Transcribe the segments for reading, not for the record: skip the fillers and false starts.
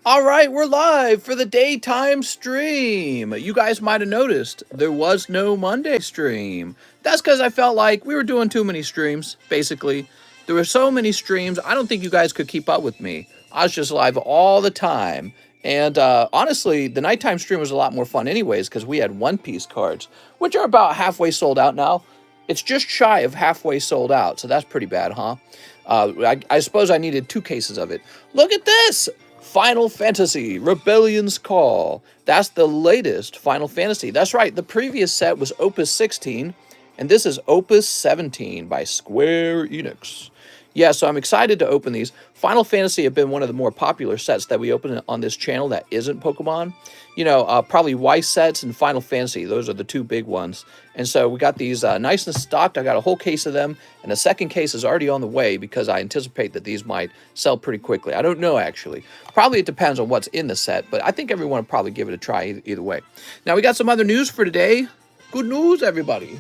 All right, we're live for the daytime stream. You guys might have noticed there was no Monday stream. That's because I felt like we were doing too many streams, basically. There were so many streams, I don't think you guys could keep up with me. I was just live all the time. And honestly, the nighttime stream was a lot more fun anyways because we had One Piece cards, which are about halfway sold out now. It's just shy of halfway sold out, so that's pretty bad, huh? I suppose I needed 2 cases of it. Look at this! Final Fantasy Rebellion's Call. That's the latest Final Fantasy. That's right, the previous set was Opus 16, and this is Opus 17 by Square Enix. Yeah, so I'm excited to open these. Final Fantasy have been one of the more popular sets that we open on this channel that isn't Pokemon. You know, probably Weiss sets and Final Fantasy. Those are the 2 big ones. And so we got these nice and stocked. I got a whole case of them, and a second case is already on the way because I anticipate that these might sell pretty quickly. I don't know, actually. Probably it depends on what's in the set, but I think everyone will probably give it a try either way. Now, we got some other news for today. Good news, everybody.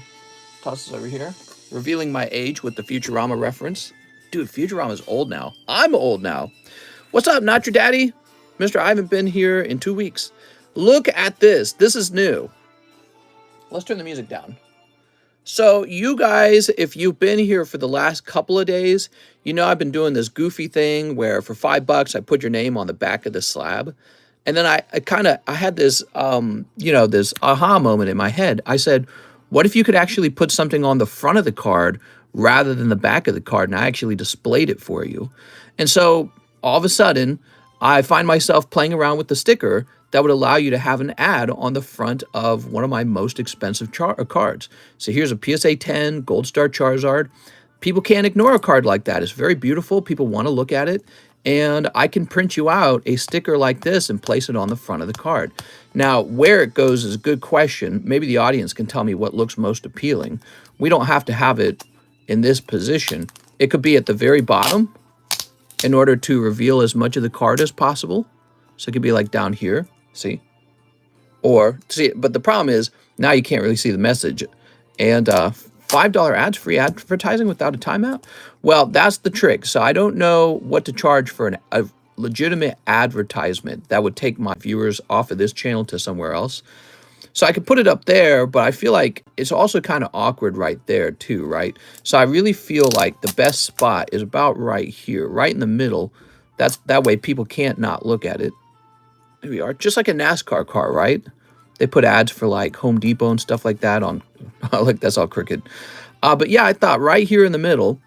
Toss this over here. Revealing my age with the Futurama reference. Dude, Futurama's old now. I'm old now. What's up, not your daddy? Mister, I haven't been here in 2 weeks. Look at this. This is new. Let's turn the music down. So you guys, if you've been here for the last couple of days, you know I've been doing this goofy thing where for $5 I put your name on the back of the slab. And then I had this, this aha moment in my head. I said, what if you could actually put something on the front of the card rather than the back of the card, and I actually displayed it for you? And so all of a sudden, I find myself playing around with the sticker that would allow you to have an ad on the front of one of my most expensive cards. So here's a PSA 10 Gold Star Charizard. People can't ignore a card like that. It's very beautiful. People want to look at it. And I can print you out a sticker like this and place it on the front of the card. Now, where it goes is a good question. Maybe the audience can tell me what looks most appealing. We don't have to have it in this position. It could be at the very bottom in order to reveal as much of the card as possible. So it could be like down here, see? Or, see, but the problem is, now you can't really see the message. And $5 ads, free advertising without a timeout? Well, that's the trick. So I don't know what to charge for a legitimate advertisement that would take my viewers off of this channel to somewhere else. So I could put it up there, but I feel like it's also kind of awkward right there too, right? So I really feel like the best spot is about right here, right in the middle. That way people can't not look at it. Here we are, just like a NASCAR car, right? They put ads for like Home Depot and stuff like that on, like that's all crooked. But yeah, I thought right here in the middle,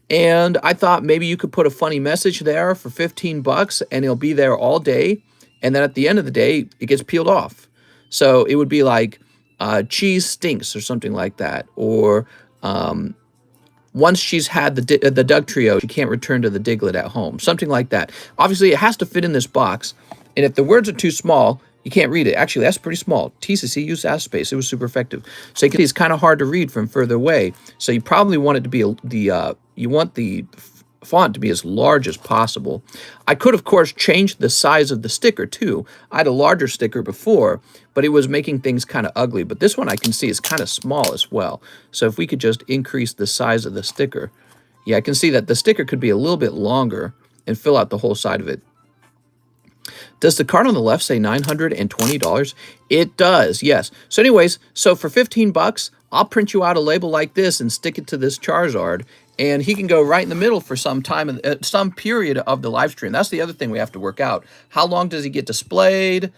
and I thought maybe you could put a funny message there for 15 bucks and it'll be there all day. And then at the end of the day, it gets peeled off. So it would be like cheese stinks or something like that. Or once she's had the Doug trio, she can't return to the Diglett at home. Something like that. Obviously, it has to fit in this box. And if the words are too small, you can't read it. Actually, that's pretty small. TCC used ass space. It was super effective. So you can see it's kind of hard to read from further away. So you probably want it to be you want the font to be as large as possible. I could, of course, change the size of the sticker too. I had a larger sticker before, but it was making things kind of ugly. But this one I can see is kind of small as well. So if we could just increase the size of the sticker, yeah, I can see that the sticker could be a little bit longer and fill out the whole side of it. Does the card on the left say $920? It does, yes. So anyways, so for 15 bucks, I'll print you out a label like this and stick it to this Charizard, and he can go right in the middle for some time, some period of the live stream. That's the other thing we have to work out. How long does he get displayed?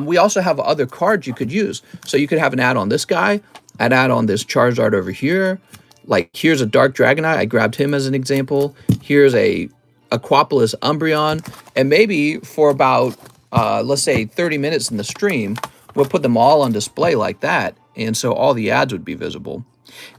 We also have other cards you could use. So you could have an ad on this guy, an ad on this Charizard over here. Like here's a Dark Dragonite. I grabbed him as an example. Here's a Aquapolis Umbreon, and maybe for about, let's say 30 minutes in the stream, we'll put them all on display like that, and so all the ads would be visible.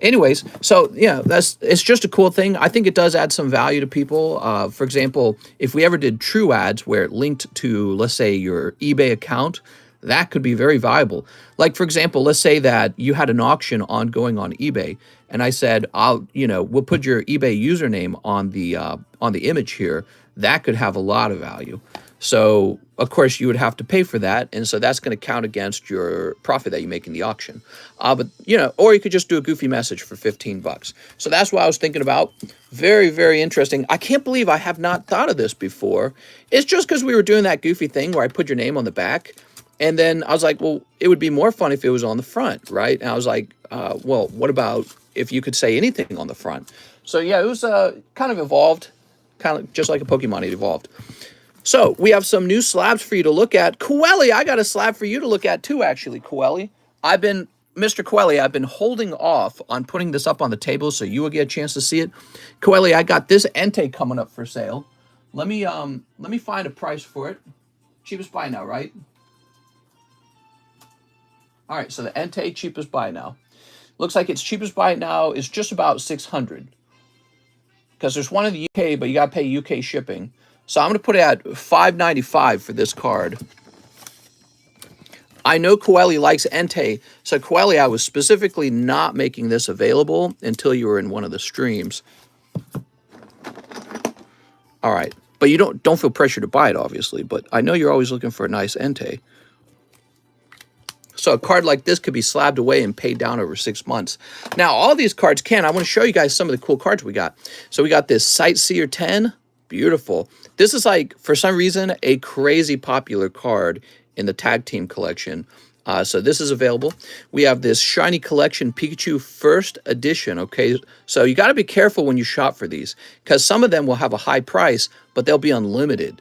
Anyways, so yeah, it's just a cool thing. I think it does add some value to people. For example, if we ever did true ads where it linked to, let's say, your eBay account, that could be very valuable. Like, for example, let's say that you had an auction ongoing on eBay, and I said, we'll put your eBay username on the image here. That could have a lot of value. So, of course, you would have to pay for that. And so that's going to count against your profit that you make in the auction. But, you know, or you could just do a goofy message for 15 bucks. So that's what I was thinking about. Very, very interesting. I can't believe I have not thought of this before. It's just because we were doing that goofy thing where I put your name on the back. And then I was like, well, it would be more fun if it was on the front, right? And I was like, well, what about if you could say anything on the front? So, yeah, it was kind of evolved, kind of just like a Pokemon, it evolved. So we have some new slabs for you to look at. Coeli, I got a slab for you to look at too, actually, Coeli. Mr. Coeli, I've been holding off on putting this up on the table so you will get a chance to see it. Coeli, I got this Entei coming up for sale. Let me find a price for it. Cheapest buy now, right? All right, so the Entei cheapest buy now. Looks like its cheapest buy now is just about 600. Because there's one in the UK, but you got to pay UK shipping. So I'm going to put it at $5.95 for this card. I know Coeli likes Entei, so Coeli, I was specifically not making this available until you were in one of the streams. All right, but you don't feel pressure to buy it, obviously, but I know you're always looking for a nice Entei. So a card like this could be slabbed away and paid down over 6 months. Now, all these cards can. I want to show you guys some of the cool cards we got. So we got this Sightseer 10. Beautiful. This is like, for some reason, a crazy popular card in the tag team collection. So this is available. We have this Shiny Collection Pikachu First Edition, okay? So you got to be careful when you shop for these because some of them will have a high price, but they'll be unlimited.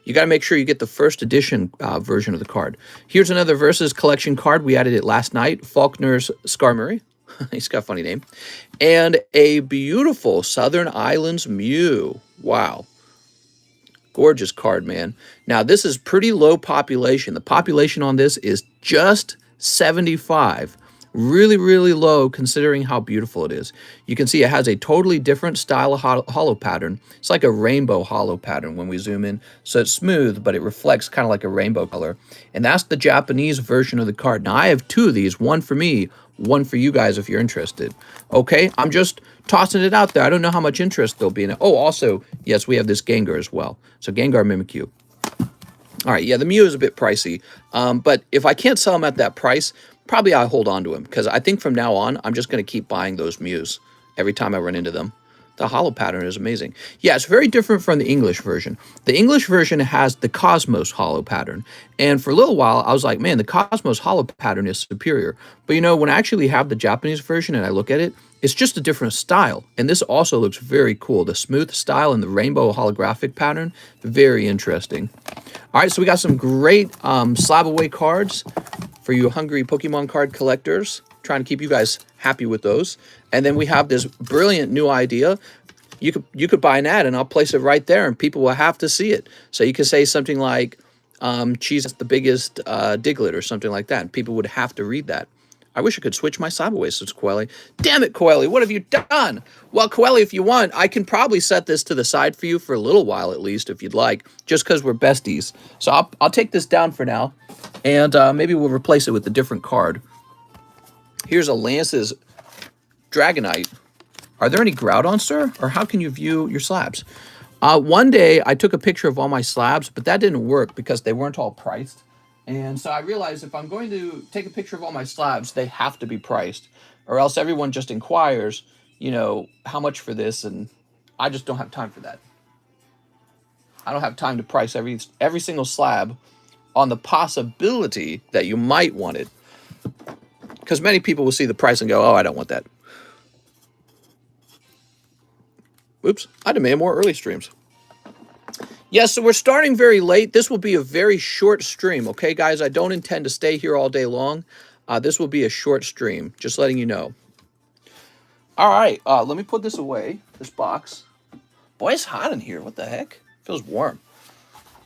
You got to make sure you get the first edition version of the card. Here's another Versus Collection card. We added it last night. Faulkner's Skarmory. He's got a funny name. And a beautiful Southern Islands Mew. Wow. Gorgeous card, man. Now, this is pretty low population. The population on this is just 75. Really, really low considering how beautiful it is. You can see it has a totally different style of hollow pattern. It's like a rainbow hollow pattern when we zoom in. So it's smooth, but it reflects kind of like a rainbow color. And that's the Japanese version of the card. Now, I have two of these, one for me, one for you guys if you're interested. Okay, I'm just tossing it out there. I don't know how much interest there'll be in it. Oh, also, yes, we have this Gengar as well. So Gengar Mimikyu. All right, yeah, the Mew is a bit pricey. But if I can't sell them at that price, probably I'll hold on to them because I think from now on, I'm just going to keep buying those Mews every time I run into them. The hollow pattern is amazing. Yeah, it's very different from the English version. The English version has the Cosmos hollow pattern. And for a little while, I was like, man, the Cosmos hollow pattern is superior. But you know, when I actually have the Japanese version and I look at it, it's just a different style. And this also looks very cool. The smooth style and the rainbow holographic pattern, very interesting. All right, so we got some great slab-away cards for you hungry Pokemon card collectors. Trying to keep you guys happy with those. And then we have this brilliant new idea. You could buy an ad and I'll place it right there and people will have to see it. So you could say something like, cheese is the biggest Diglett or something like that. And people would have to read that. I wish I could switch my Slab-AWAY, says Coeli. Damn it, Coeli, what have you done? Well, Coeli, if you want, I can probably set this to the side for you for a little while at least, if you'd like, just because we're besties. So I'll take this down for now, and maybe we'll replace it with a different card. Here's a Lance's Dragonite. Are there any Groudon, sir? Or how can you view your slabs? One day, I took a picture of all my slabs, but that didn't work because they weren't all priced. And so I realized if I'm going to take a picture of all my slabs, they have to be priced. Or else everyone just inquires, you know, how much for this? And I just don't have time for that. I don't have time to price every single slab on the possibility that you might want it. Because many people will see the price and go, oh, I don't want that. Oops, I demand more early streams. Yes, so we're starting very late. This will be a very short stream, okay, guys? I don't intend to stay here all day long. This will be a short stream, just letting you know. All right, let me put this away, this box. Boy, it's hot in here. What the heck? Feels warm.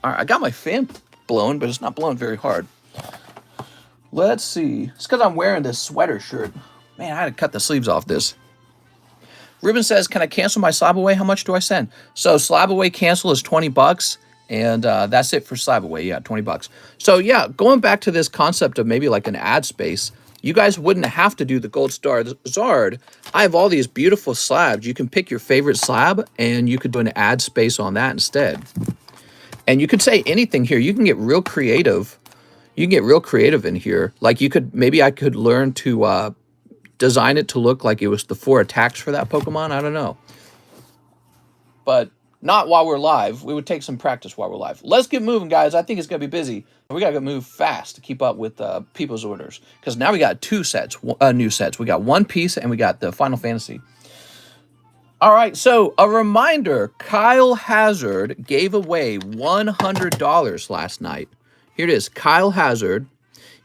All right, I got my fan blowing, but it's not blowing very hard. Let's see. It's because I'm wearing this sweater shirt. Man, I had to cut the sleeves off this. Ruben says, can I cancel my Slab-AWay? How much do I send? So Slab-AWay cancel is 20 bucks. And that's it for Slab-AWay. Yeah, 20 bucks. So yeah, going back to this concept of maybe like an ad space, you guys wouldn't have to do the Gold Star Zard. I have all these beautiful slabs. You can pick your favorite slab and you could do an ad space on that instead. And you could say anything here. You can get real creative. You can get real creative in here. Like you could, maybe I could learn to design it to look like it was the 4 attacks for that Pokemon. I don't know. But not while we're live. We would take some practice while we're live. Let's get moving, guys. I think it's going to be busy. We got to move fast to keep up with people's orders. Because now we got 2 sets, new sets. We got One Piece and we got the Final Fantasy. All right, so a reminder. Kyle Hazard gave away $100 last night. Here it is. Kyle Hazard.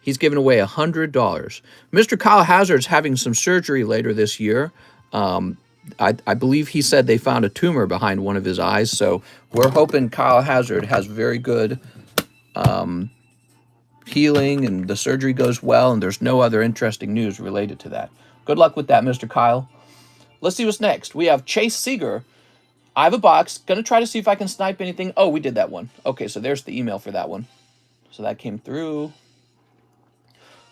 He's giving away $100. Mr. Kyle Hazard's having some surgery later this year. I believe he said they found a tumor behind one of his eyes, so we're hoping Kyle Hazard has very good healing and the surgery goes well, and there's no other interesting news related to that. Good luck with that, Mr. Kyle. Let's see what's next. We have Chase Seeger. I have a box. Going to try to see if I can snipe anything. Oh, we did that one. Okay, so there's the email for that one. So that came through.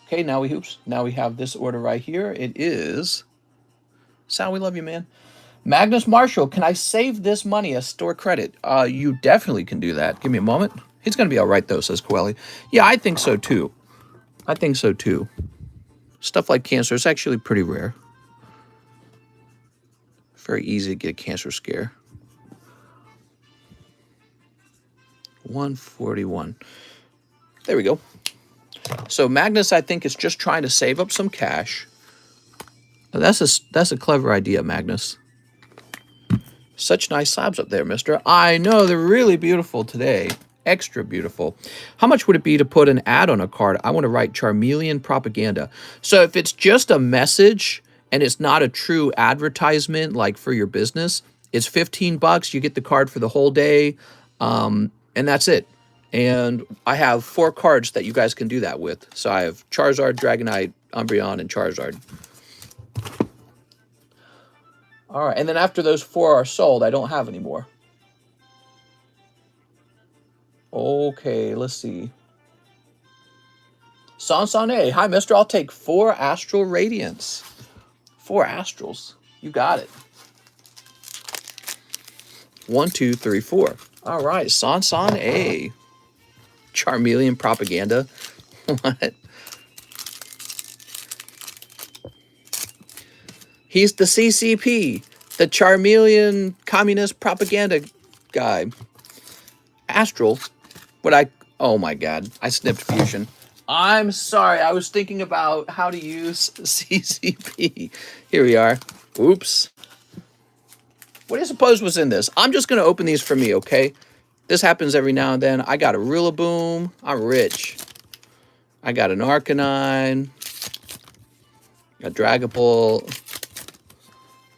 Okay, now we have this order right here. It is... Sal, we love you, man. Magnus Marshall, can I save this money as store credit? You definitely can do that. Give me a moment. He's going to be all right, though, says Coeli. Yeah, I think so, too. I think so, too. Stuff like cancer is actually pretty rare. Very easy to get a cancer scare. 141. There we go. So Magnus, I think, is just trying to save up some cash. Now, that's a clever idea, Magnus. Such nice slabs up there, mister. I know, they're really beautiful today. Extra beautiful. How much would it be to put an ad on a card? I want to write Charmeleon propaganda. So if it's just a message and it's not a true advertisement like for your business, it's $15. You get the card for the whole day, and that's it. And I have 4 cards that you guys can do that with. So I have Charizard, Dragonite, Umbreon, and Charizard. All right, and then after those 4 are sold, I don't have any more. Okay, let's see. Sansane, hi, mister. I'll take 4 Astral Radiance. 4 Astrals. You got it. 1, 2, 3, 4. All right, Sansane. Charmeleon propaganda. What? He's the CCP, the Charmeleon communist propaganda guy. Astral. Oh my God, I snipped Fusion. I'm sorry, I was thinking about how to use CCP. Here we are. Oops. What do you suppose was in this? I'm just going to open these for me, okay? This happens every now and then. I got a Rillaboom. I'm rich. I got an Arcanine, a Dragapult,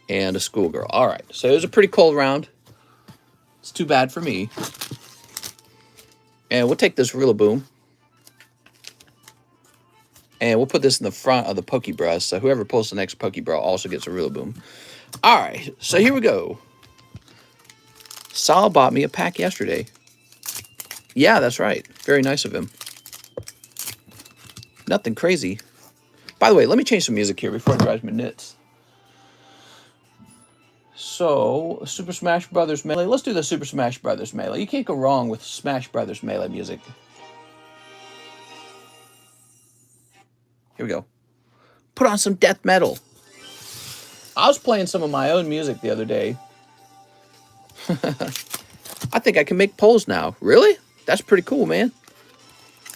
and a Schoolgirl. All right, so it was a pretty cold round. It's too bad for me. And we'll take this Rillaboom. And we'll put this in the front of the Pokebrush, so whoever pulls the next Pokebrush also gets a Rillaboom. All right, so here we go. Sal bought me a pack yesterday. Yeah, that's right. Very nice of him. Nothing crazy. By the way, let me change some music here before it drives me nuts. So, Super Smash Brothers Melee. Let's do the Super Smash Brothers Melee. You can't go wrong with Smash Brothers Melee music. Here we go. Put on some death metal. I was playing some of my own music the other day. I think I can make polls now. Really? That's pretty cool, man.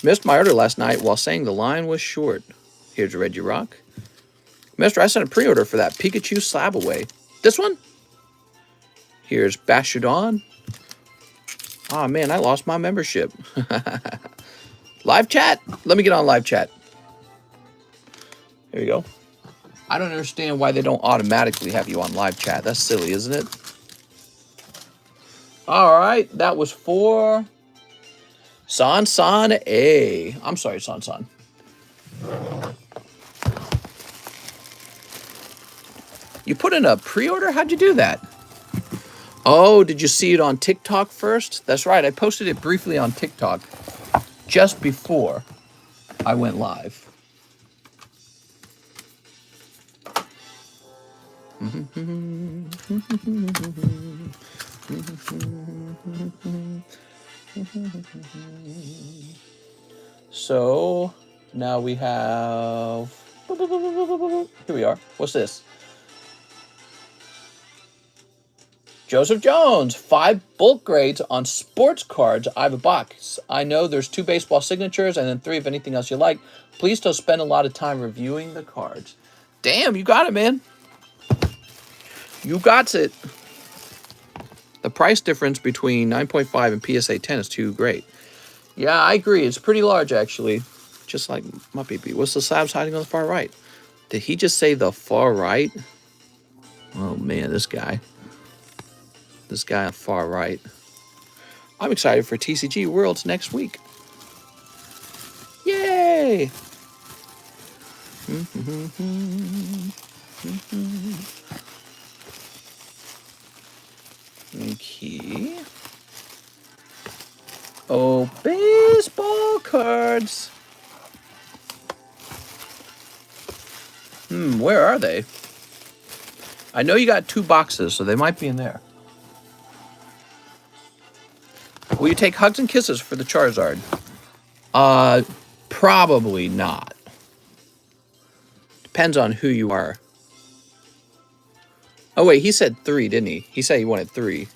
Missed my order last night while saying the line was short. Here's Reggie Rock. Mister, I sent a pre-order for that Pikachu Slab-AWay. This one? Here's Bashadon. Oh, man, I lost my membership. Live chat? Let me get on live chat. Here you go. I don't understand why they don't automatically have you on live chat. That's silly, isn't it? All right, that was for Sansan A. I'm sorry, Sansan. You put in a pre-order? How'd you do that? Oh, did you see it on TikTok first? That's right, I posted it briefly on TikTok just before I went live. So now we have... Here we are. What's this? Joseph Jones, 5 bulk grades on sports cards. I have a box. I know there's 2 baseball signatures and then 3 of anything else you like. Please don't spend a lot of time reviewing the cards. Damn, you got it, man. You got it. The price difference between 9.5 and PSA 10 is too great. Yeah, I agree. It's pretty large, actually. Just like my baby. What's the slabs hiding on the far right? Did he just say the far right? Oh, man, this guy. This guy on far right. I'm excited for TCG Worlds next week. Yay! Okay. Oh, baseball cards. Where are they? I know you got 2 boxes, so they might be in there. Will you take hugs and kisses for the Charizard? Probably not. Depends on who you are. Oh, wait, he said 3, didn't he? He said he wanted 3.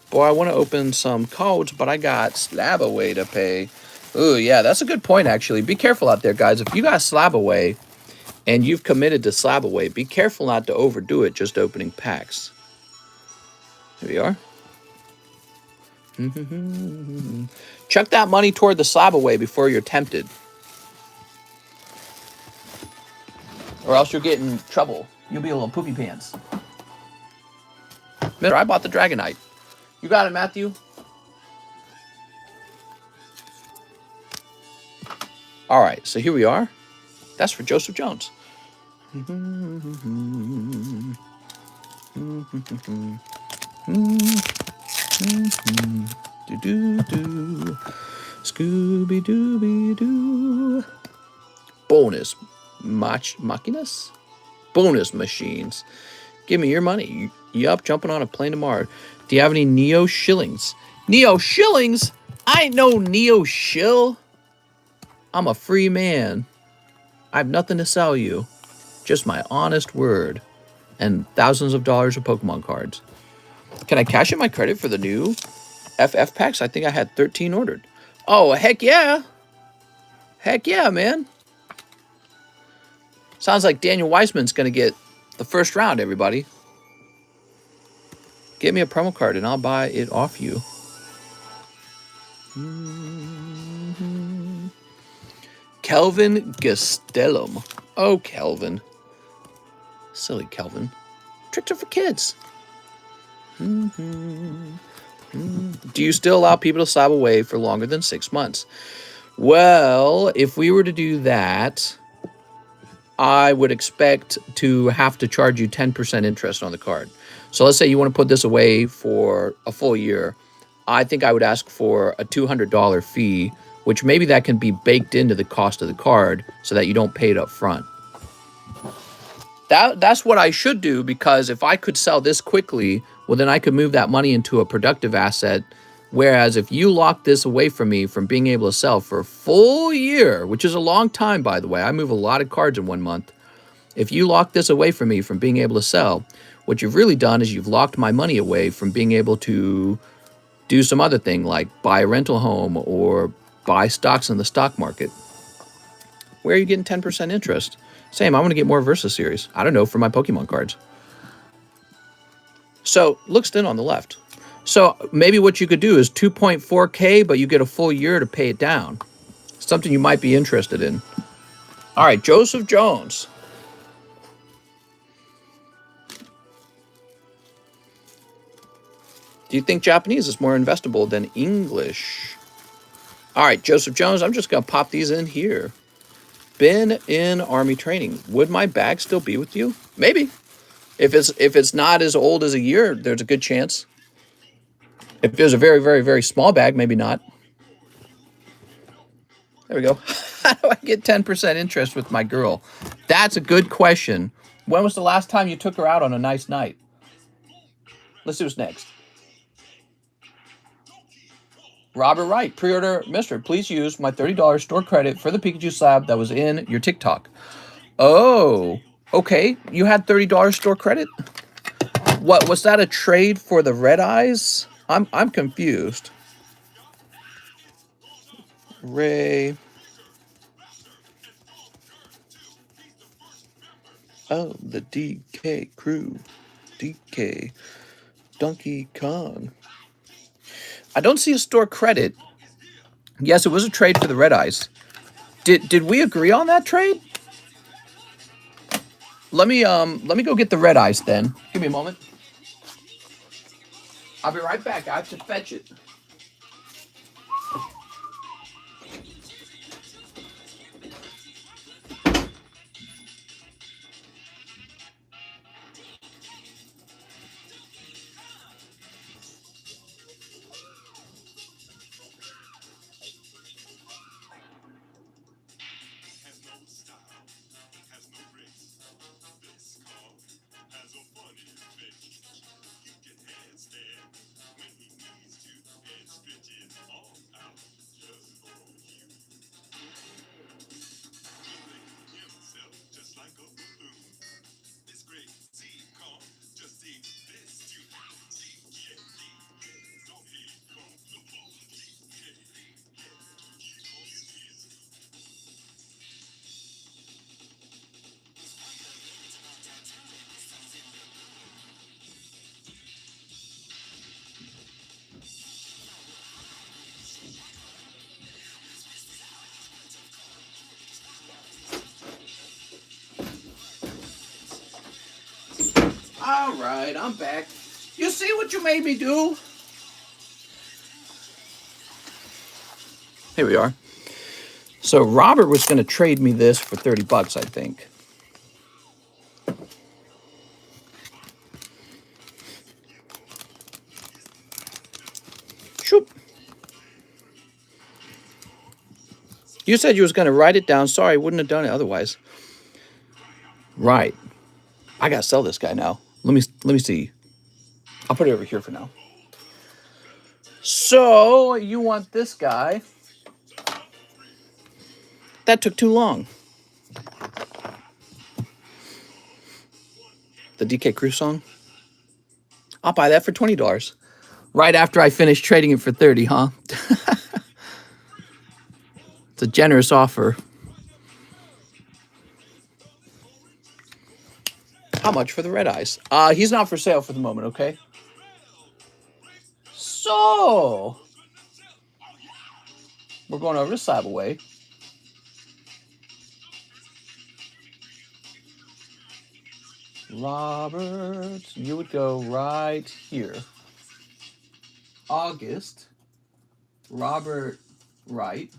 Boy, I want to open some codes, but I got SLAB-AWAY to pay. Ooh, yeah, that's a good point, actually. Be careful out there, guys. If you got SLAB-AWAY and you've committed to SLAB-AWAY, be careful not to overdo it just opening packs. Here we are. Chuck that money toward the SLAB-AWAY before you're tempted. Or else you'll get in trouble. You'll be a little poopy pants. Mister, I bought the Dragonite. You got it, Matthew? All right, so here we are. That's for Joseph Jones. Scooby-Dooby-Doo. Bonus machinas? Bonus machines. Give me your money. Yup, jumping on a plane tomorrow. Do you have any Neo Shillings? Neo Shillings? I ain't no Neo Shill. I'm a free man. I have nothing to sell you. Just my honest word. And thousands of dollars of Pokemon cards. Can I cash in my credit for the new FF packs? I think I had 13 ordered. Oh, heck yeah. Heck yeah, man. Sounds like Daniel Weissman's going to get the first round, everybody. Get me a promo card and I'll buy it off you. Kelvin Gastelum. Oh, Kelvin. Silly Kelvin. Tricks are for kids. Do you still allow people to SLAB-AWAY for longer than 6 months? Well, if we were to do that, I would expect to have to charge you 10% interest on the card. So let's say you want to put this away for a full year. I think I would ask for a $200 fee, which maybe that can be baked into the cost of the card so that you don't pay it up front. That's what I should do, because if I could sell this quickly, well, then I could move that money into a productive asset. Whereas if you lock this away from me from being able to sell for a full year, which is a long time, by the way, I move a lot of cards in 1 month. If you lock this away from me from being able to sell, what you've really done is you've locked my money away from being able to do some other thing like buy a rental home or buy stocks in the stock market. Where are you getting 10% interest? Sam, I want to get more Versus series. I don't know, for my Pokemon cards. So look thin on the left. So maybe what you could do is 2.4K, but you get a full year to pay it down. Something you might be interested in. All right, Joseph Jones. Do you think Japanese is more investable than English? All right, Joseph Jones, I'm just going to pop these in here. Been in Army training. Would my bag still be with you? Maybe. If it's not as old as a year, there's a good chance. If there's a very, very, very small bag, maybe not. There we go. How do I get 10% interest with my girl? That's a good question. When was the last time you took her out on a nice night? Let's see what's next. Robert Wright, pre-order mystery. Please use my $30 store credit for the Pikachu slab that was in your TikTok. Oh, okay. You had $30 store credit? What was that, a trade for the red eyes? I'm confused. Ray. Oh, the DK crew. DK. Donkey Kong. I don't see a store credit. Yes, it was a trade for the red eyes. Did we agree on that trade? Let me go get the red eyes then. Give me a moment. I'll be right back. I have to fetch it. All right, I'm back. You see what you made me do? Here we are. So Robert was going to trade me this for 30 bucks, I think. Shoop. You said you was going to write it down. Sorry, I wouldn't have done it otherwise. Right. I got to sell this guy now. Let me see. I'll put it over here for now. So, you want this guy. That took too long. The DK Crew song? I'll buy that for $20. Right after I finish trading it for 30, huh? It's a generous offer. How much for the red eyes? He's not for sale for the moment, okay? So, we're going over to SLAB-AWAY. Robert, you would go right here. August, Robert Wright,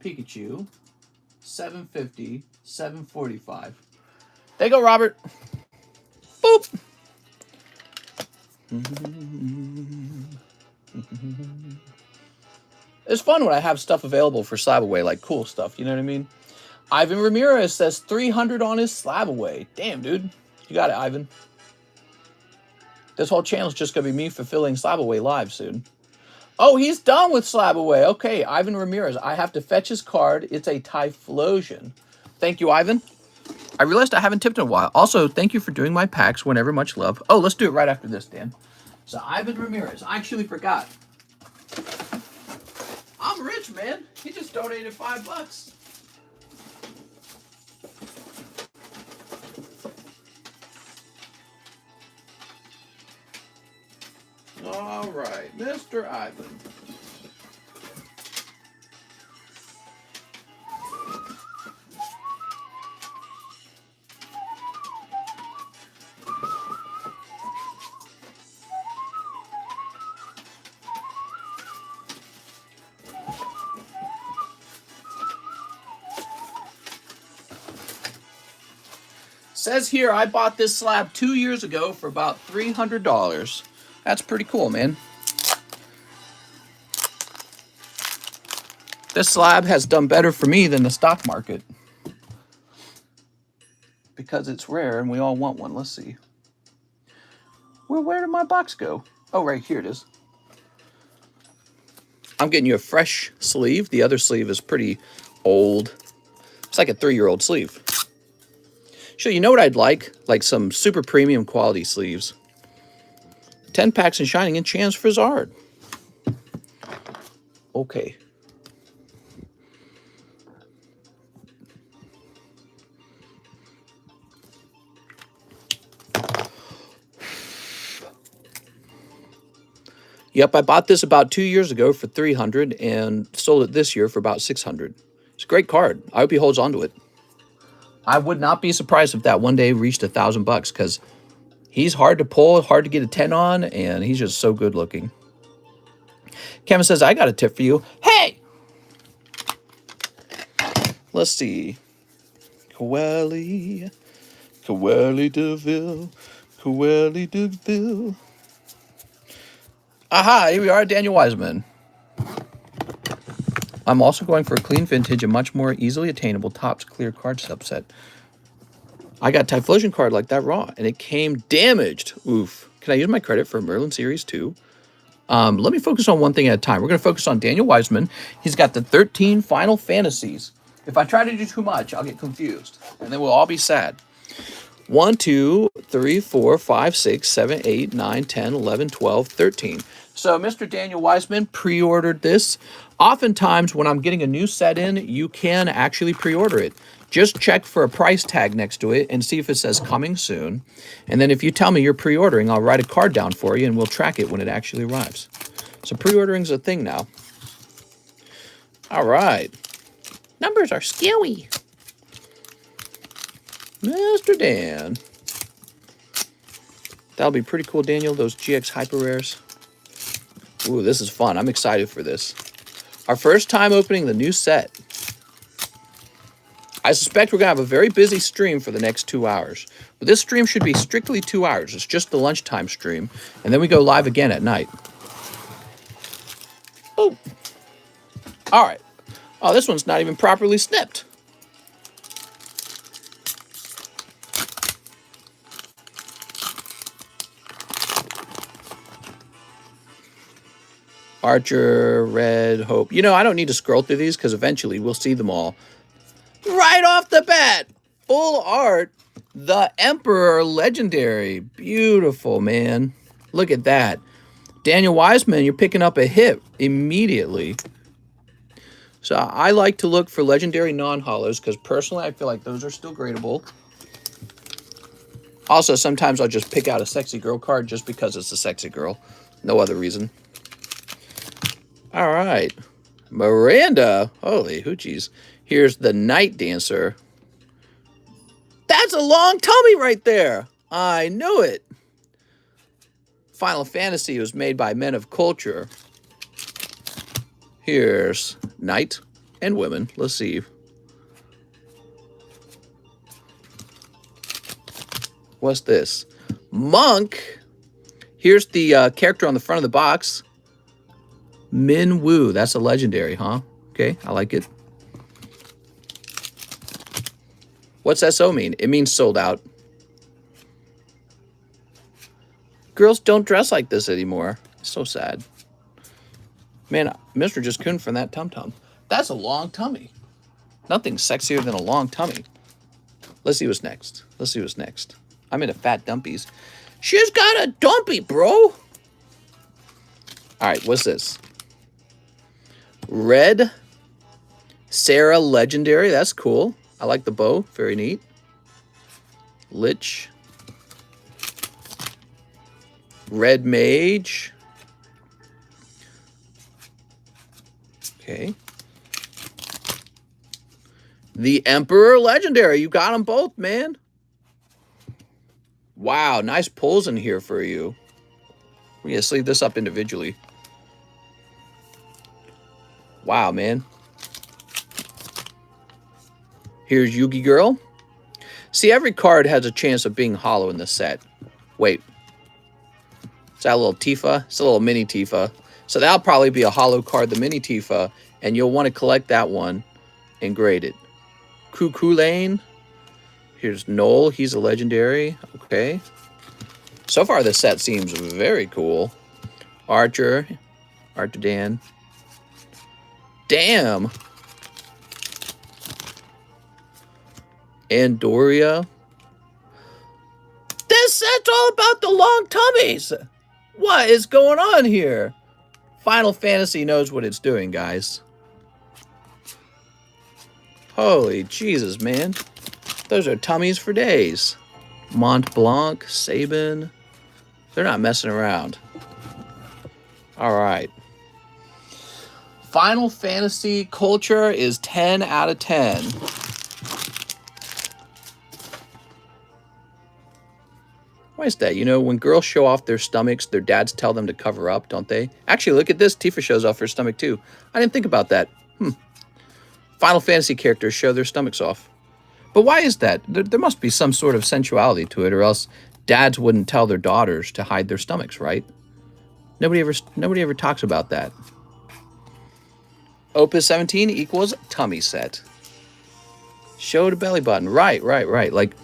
Pikachu, 750, 745. There you go, Robert. Boop. It's fun when I have stuff available for SLAB-AWAY, like cool stuff, you know what I mean? Ivan Ramirez says 300 on his SLAB-AWAY. Damn, dude. You got it, Ivan. This whole channel's just going to be me fulfilling SLAB-AWAY live soon. Oh, he's done with SLAB-AWAY. Okay, Ivan Ramirez. I have to fetch his card. It's a Typhlosion. Thank you, Ivan. I realized I haven't tipped in a while. Also, thank you for doing my packs whenever. Much love. Oh, let's do it right after this, Dan. So, Ivan Ramirez. I actually forgot. I'm rich, man. He just donated $5. All right, Mr. Ivan. Says here, I bought this slab 2 years ago for about $300. That's pretty cool, man. This slab has done better for me than the stock market. Because it's rare and we all want one. Let's see. Well, where did my box go? Oh, right here it is. I'm getting you a fresh sleeve. The other sleeve is pretty old. It's like a 3-year-old sleeve. So you know what I'd like? Like some super premium quality sleeves. 10 packs and shining in CHARIZARD. Okay. Yep, I bought this about 2 years ago for $300 and sold it this year for about $600. It's a great card. I hope he holds on to it. I would not be surprised if that one day reached $1,000 because he's hard to pull, hard to get a 10 on, and he's just so good looking. Kevin says, I got a tip for you. Hey! Let's see. Coeli DeVille. Coeli DeVille. Aha, here we are, Daniel Wiseman. I'm also going for a clean vintage, a much more easily attainable Topps clear card subset. I got a Typhlosion card like that raw, and it came damaged. Oof. Can I use my credit for Merlin Series 2? Let me focus on one thing at a time. We're going to focus on Daniel Wiseman. He's got the 13 Final Fantasies. If I try to do too much, I'll get confused, and then we'll all be sad. 1, 2, 3, 4, 5, 6, 7, 8, 9, 10, 11, 12, 13. So Mr. Daniel Wiseman pre-ordered this. Oftentimes when I'm getting a new set in, you can actually pre-order it. Just check for a price tag next to it and see if it says coming soon. And then if you tell me you're pre-ordering, I'll write a card down for you and we'll track it when it actually arrives. So pre-ordering is a thing now. All right. Numbers are scary. Mr. Dan. That'll be pretty cool, Daniel, those GX Hyper Rares. Ooh, this is fun. I'm excited for this. Our first time opening the new set. I suspect we're going to have a very busy stream for the next 2 hours. But this stream should be strictly 2 hours. It's just the lunchtime stream. And then we go live again at night. Oh. All right. Oh, this one's not even properly snipped. Archer, Red, Hope. You know, I don't need to scroll through these because eventually we'll see them all. Right off the bat, full art, the Emperor Legendary. Beautiful, man. Look at that. Daniel Wiseman, you're picking up a hit immediately. So I like to look for Legendary non-hollows because personally I feel like those are still gradable. Also, sometimes I'll just pick out a sexy girl card just because it's a sexy girl. No other reason. All right. Miranda. Holy hoochies. Here's the Night Dancer. That's a long tummy right there. I knew it. Final Fantasy was made by men of culture. Here's Knight and Women. Let's see. What's this? Monk. Here's the character on the front of the box. Min Woo. That's a legendary, huh? Okay, I like it. What's SO mean? It means sold out. Girls don't dress like this anymore. It's so sad. Man, Mr. just couldn't from that tum-tum. That's a long tummy. Nothing sexier than a long tummy. Let's see what's next. Let's see what's next. I'm into fat dumpies. She's got a dumpy, bro. All right, what's this? Red Sarah Legendary. That's cool. I like the bow. Very neat. Lich. Red Mage. Okay. The Emperor Legendary. You got them both, man. Wow, nice pulls in here for you. We're going to sleeve this up individually. Wow, man. Here's Yugi Girl. See, every card has a chance of being hollow in the set. Wait. Is that a little Tifa? It's a little mini Tifa. So that'll probably be a hollow card, the mini Tifa, and you'll want to collect that one and grade it. Cuckoo Lane. Here's Noel. He's a legendary. Okay. So far, this set seems very cool. Archer. Archer Dan. Damn. Andoria. This set's all about the long tummies. What is going on here? Final Fantasy knows what it's doing, guys. Holy Jesus, man. Those are tummies for days. Mont Blanc, Sabin. They're not messing around. All right. Final Fantasy culture is 10 out of 10. Why is that? You know, when girls show off their stomachs, their dads tell them to cover up, don't they? Actually, look at this. Tifa shows off her stomach, too. I didn't think about that. Final Fantasy characters show their stomachs off. But why is that? There must be some sort of sensuality to it, or else dads wouldn't tell their daughters to hide their stomachs, right? Nobody ever talks about that. Opus 17 equals tummy set. Show the belly button. Right. Like,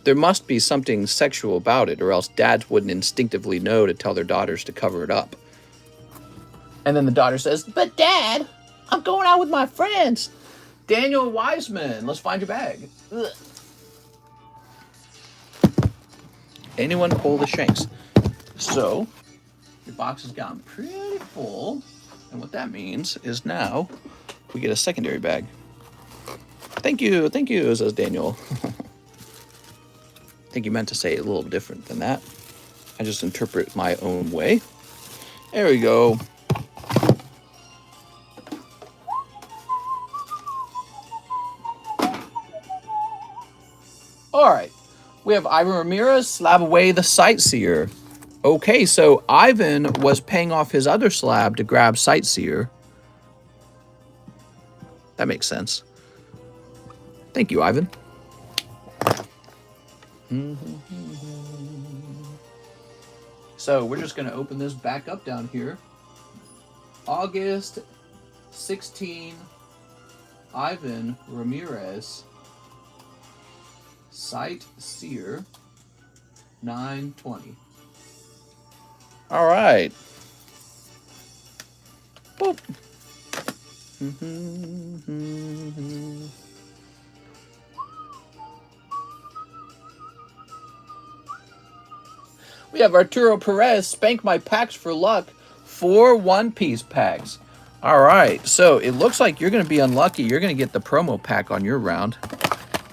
there must be something sexual about it, or else dads wouldn't instinctively know to tell their daughters to cover it up. And then the daughter says, "But Dad, I'm going out with my friends." Daniel Wiseman, let's find your bag. Ugh. Anyone pull the shanks? So, your box has gotten pretty full. And what that means is now we get a secondary bag. Thank you, says Daniel. I think you meant to say it a little different than that. I just interpret my own way. There we go. All right. We have Ivan Ramirez, Slab-AWAY the Sightseer. Okay, so Ivan was paying off his other slab to grab Sightseer. That makes sense. Thank you, Ivan. So we're just going to open this back up down here. August 16, Ivan Ramirez, Sightseer, 920. All right. Boop. We have Arturo Perez, spank my packs for luck, 4 one-piece packs. All right, so it looks like you're going to be unlucky. You're going to get the promo pack on your round.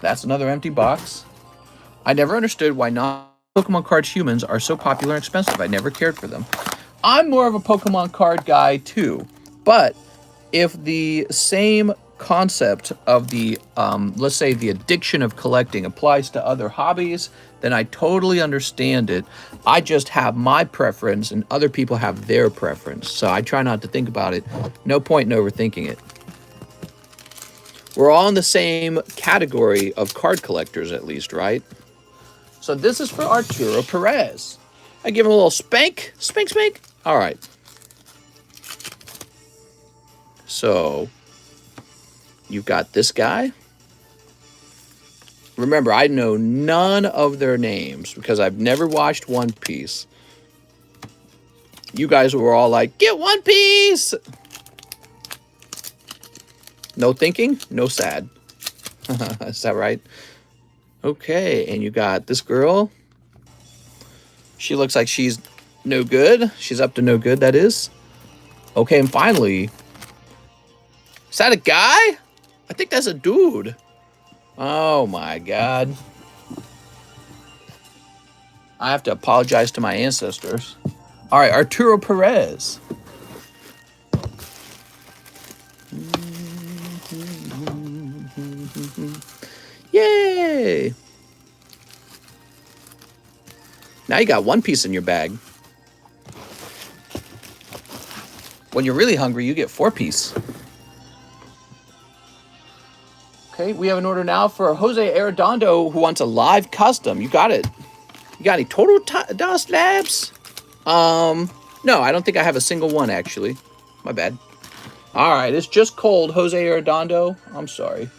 That's another empty box. I never understood why non-Pokemon cards humans are so popular and expensive. I never cared for them. I'm more of a Pokemon card guy too, but if the same concept of the, let's say the addiction of collecting applies to other hobbies, then I totally understand it. I just have my preference and other people have their preference. So I try not to think about it. No point in overthinking it. We're all in the same category of card collectors at least, right? So this is for Arturo Perez. I give him a little spank. Spank, spank. All right. So you've got this guy. Remember, I know none of their names because I've never watched One Piece. You guys were all like, get One Piece! No thinking, no sad. Is that right? Okay, and you got this girl. She looks like she's no good. She's up to no good, that is. Okay, and finally, is that a guy? I think that's a dude. Oh my God. I have to apologize to my ancestors. All right, Arturo Perez. Yay! Now you got one piece in your bag. When you're really hungry, you get 4-piece. Okay, we have an order now for Jose Arredondo who wants a live custom. You got it. You got any total DOS Labs? No, I don't think I have a single one actually. My bad. All right, it's just cold, Jose Arredondo. I'm sorry.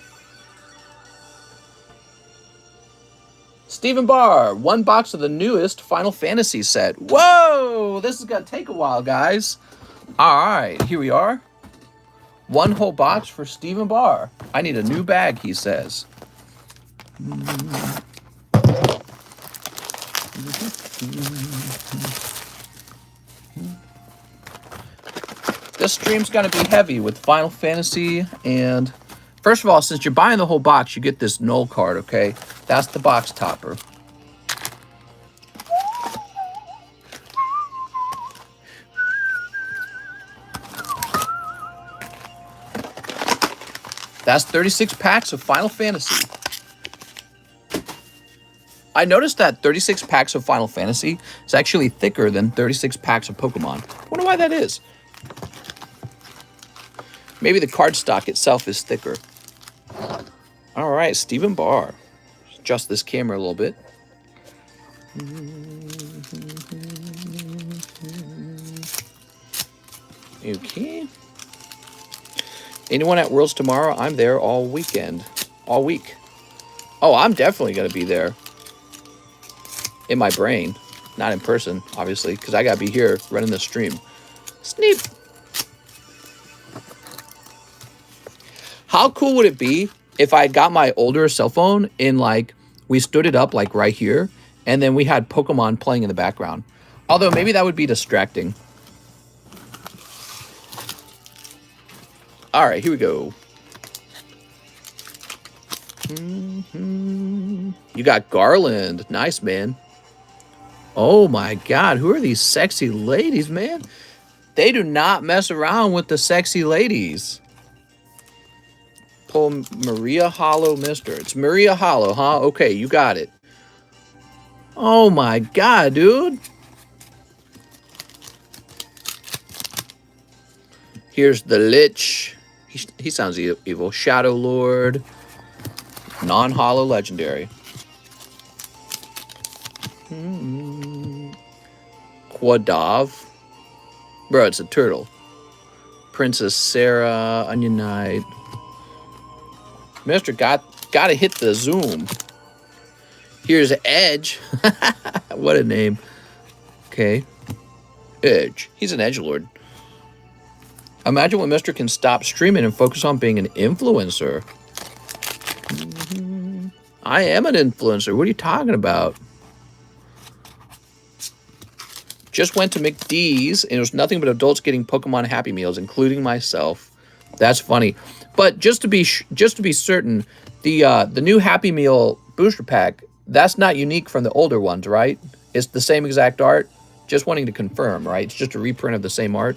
Stephen Barr, 1 box of the newest Final Fantasy set. Whoa, this is gonna take a while, guys. All right, here we are. One whole box for Stephen Barr. I need a new bag, he says. This stream's going to be heavy with Final Fantasy. And first of all, since you're buying the whole box, you get this null card, okay? That's the box topper. That's 36 packs of Final Fantasy. I noticed that 36 packs of Final Fantasy is actually thicker than 36 packs of Pokemon. Wonder why that is. Maybe the cardstock itself is thicker. All right, Stephen Barr. Adjust this camera a little bit. Okay. Anyone at Worlds tomorrow? I'm there all weekend. All week. Oh, I'm definitely going to be there. In my brain. Not in person, obviously, because I got to be here running the stream. Sneep. How cool would it be if I got my older cell phone and, like, we stood it up, like, right here, and then we had Pokemon playing in the background? Although, maybe that would be distracting. All right, here we go. You got Garland. Nice, man. Oh, my God. Who are these sexy ladies, man? They do not mess around with the sexy ladies. Pull Maria Hollow Mister. It's Maria Hollow, huh? Okay, you got it. Oh, my God, dude. Here's the Lich. He sounds evil. Shadow Lord. Non-hollow legendary. Quadav. Bro, it's a turtle. Princess Sarah. Onion Knight. Mister gotta hit the zoom. Here's Edge. What a name. Okay. Edge. He's an edgelord. Imagine when Mister can stop streaming and focus on being an influencer. I am an influencer. What are you talking about? Just went to McD's and it was nothing but adults getting Pokemon Happy Meals, including myself. That's funny. But just to be certain, the new Happy Meal booster pack, that's not unique from the older ones, right? It's the same exact art. Just wanting to confirm, right? It's just a reprint of the same art.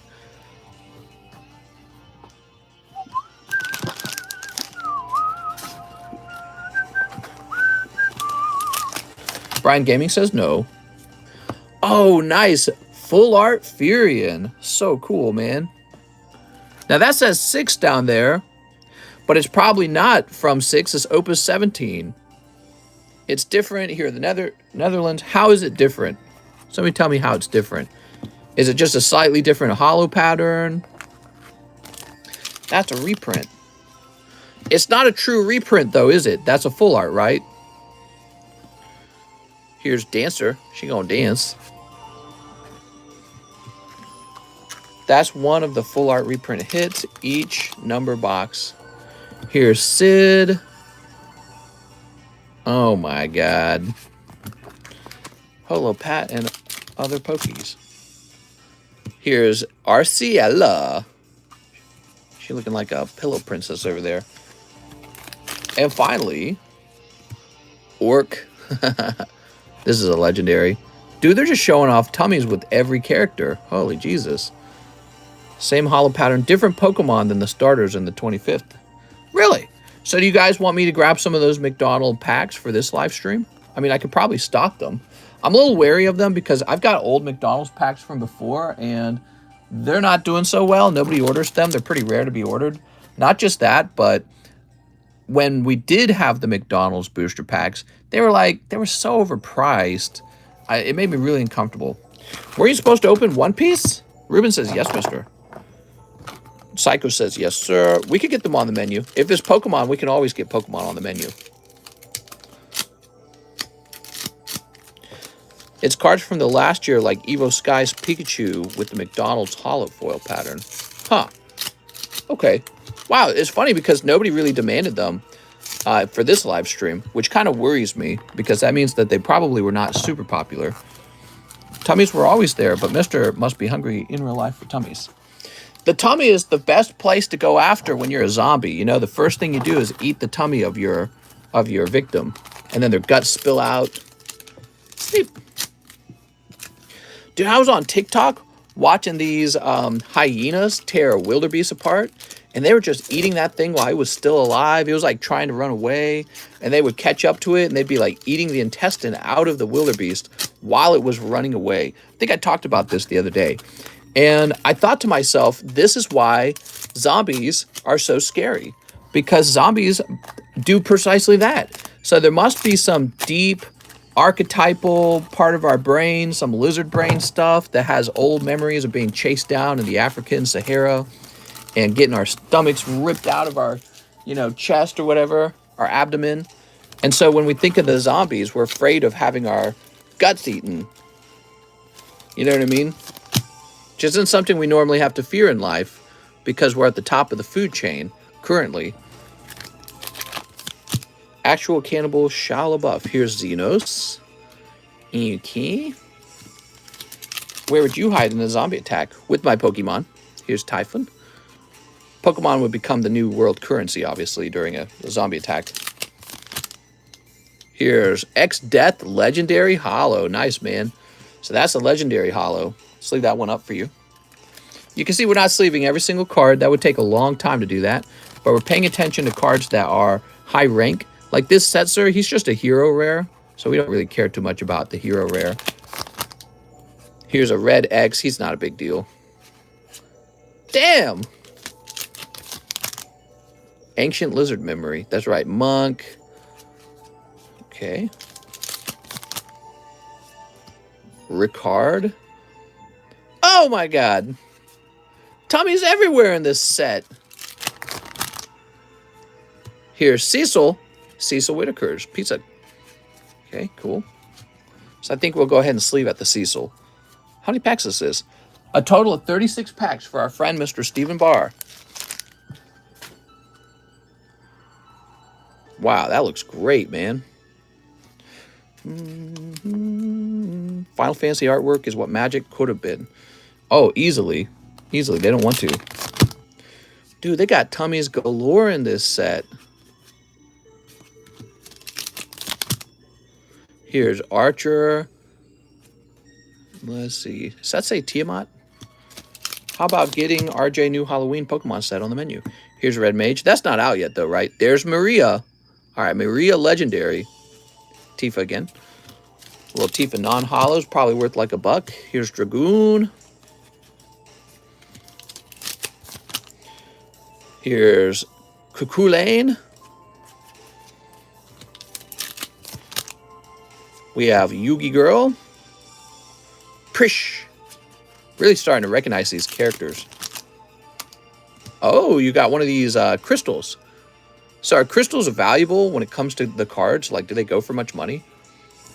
Brian Gaming says no. Oh, nice. Full art Furion. So cool, man. Now that says 6 down there, but it's probably not from 6. It's Opus 17. It's different here in the Netherlands. How is it different? Somebody tell me how it's different. Is it just a slightly different hollow pattern? That's a reprint. It's not a true reprint, though, is it? That's a full art, right? Here's Dancer. She gonna dance. That's one of the full art reprint hits. Each number box. Here's Sid. Oh my God. Holo Pat and other Pokies. Here's Arciella. She looking like a pillow princess over there. And finally, Orc. This is a legendary. Dude, they're just showing off tummies with every character. Holy Jesus. Same hollow pattern, different Pokemon than the starters in the 25th. Really? So do you guys want me to grab some of those McDonald packs for this live stream? I mean, I could probably stock them. I'm a little wary of them because I've got old McDonald's packs from before and they're not doing so well. Nobody orders them. They're pretty rare to be ordered. Not just that, but when we did have the McDonald's booster packs, they were so overpriced. It made me really uncomfortable. Were you supposed to open One Piece? Ruben says, yes, mister. Psycho says, yes, sir. We could get them on the menu. If there's Pokemon, we can always get Pokemon on the menu. It's cards from the last year, like Evo Sky's Pikachu with the McDonald's hollow foil pattern. Huh. Okay. Wow, it's funny because nobody really demanded them for this live stream, which kind of worries me because that means that they probably were not super popular. Tummies were always there, but Mr. must be hungry in real life for tummies. The tummy is the best place to go after when you're a zombie. You know, the first thing you do is eat the tummy of your victim, and then their guts spill out. Sleep. Dude, I was on TikTok watching these hyenas tear a wildebeest apart, and they were just eating that thing while it was still alive. It was like trying to run away, and they would catch up to it, and they'd be like eating the intestine out of the wildebeest while it was running away. I think I talked about this the other day. And I thought to myself, this is why zombies are so scary, because zombies do precisely that. So there must be some deep archetypal part of our brain, some lizard brain stuff that has old memories of being chased down in the African Sahara and getting our stomachs ripped out of our, chest or whatever, our abdomen. And so when we think of the zombies, we're afraid of having our guts eaten. You know what I mean? Which isn't something we normally have to fear in life because we're at the top of the food chain currently. Actual cannibal Shia LaBeouf. Here's Xenos. Okay. Where would you hide in a zombie attack? With my Pokemon. Here's Typhon. Pokemon would become the new world currency, obviously, during a zombie attack. Here's X-Death Legendary Hollow. Nice, man. So that's a Legendary Hollow. Let's leave that one up for you. You can see we're not sleeving every single card. That would take a long time to do that. But we're paying attention to cards that are high rank. Like this Setzer, he's just a hero rare. So we don't really care too much about the hero rare. Here's a red X. He's not a big deal. Damn! Ancient Lizard Memory. That's right. Monk. Okay. Ricard. Oh my god. Tommy's everywhere in this set. Here's Cecil. Cecil Whitaker's pizza. Okay, cool. So I think we'll go ahead and sleeve at the Cecil. How many packs is this? A total of 36 packs for our friend Mr. Stephen Barr. Wow, that looks great, man. Final Fantasy artwork is what Magic could have been. Oh, easily. Easily. They don't want to. Dude, they got tummies galore in this set. Here's Archer. Let's see. Does that say Tiamat? How about getting RJ new Halloween Pokemon set on the menu? Here's Red Mage. That's not out yet, though, right? There's Maria. All right, Maria Legendary. Tifa again. A little Tifa non-hollows, probably worth like $1. Here's Dragoon. Here's Cuculain. We have Yugi Girl. Prish. Really starting to recognize these characters. Oh, you got one of these crystals. So are crystals valuable when it comes to the cards? Like, do they go for much money?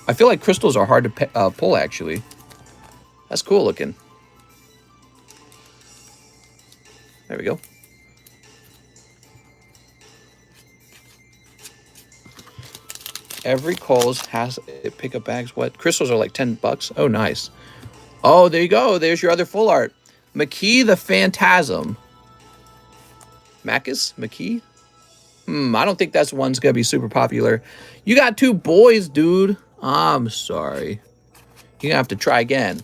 I feel like crystals are hard to pull, actually. That's cool looking. There we go. Every Kohl's has pickup bags. What? Crystals are like $10. Oh, nice. Oh, there you go. There's your other full art. McKee the Phantasm. Macus? McKee? I don't think that's one's going to be super popular. You got 2 boys, dude. I'm sorry. You're going to have to try again.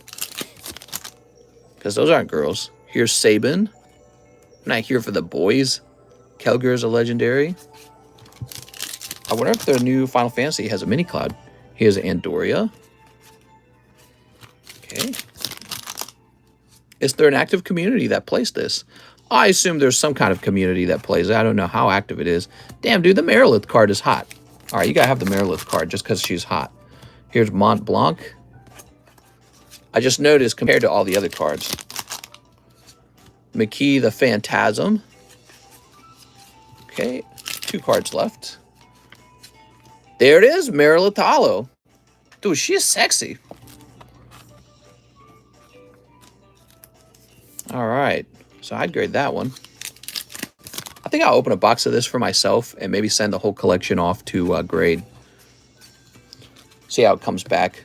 Because those aren't girls. Here's Sabin. I'm not here for the boys. Kelger is a legendary. I wonder if their new Final Fantasy has a mini cloud. Here's Andoria. Okay. Is there an active community that plays this? I assume there's some kind of community that plays it. I don't know how active it is. Damn, dude, the Merilith card is hot. All right, you got to have the Merilith card just because she's hot. Here's Mont Blanc. I just noticed compared to all the other cards. McKee the Phantasm. Okay, 2 cards left. There it is, Merilith Hollow. Dude, she is sexy. All right. So I'd grade that one. I think I'll open a box of this for myself and maybe send the whole collection off to grade. See how it comes back.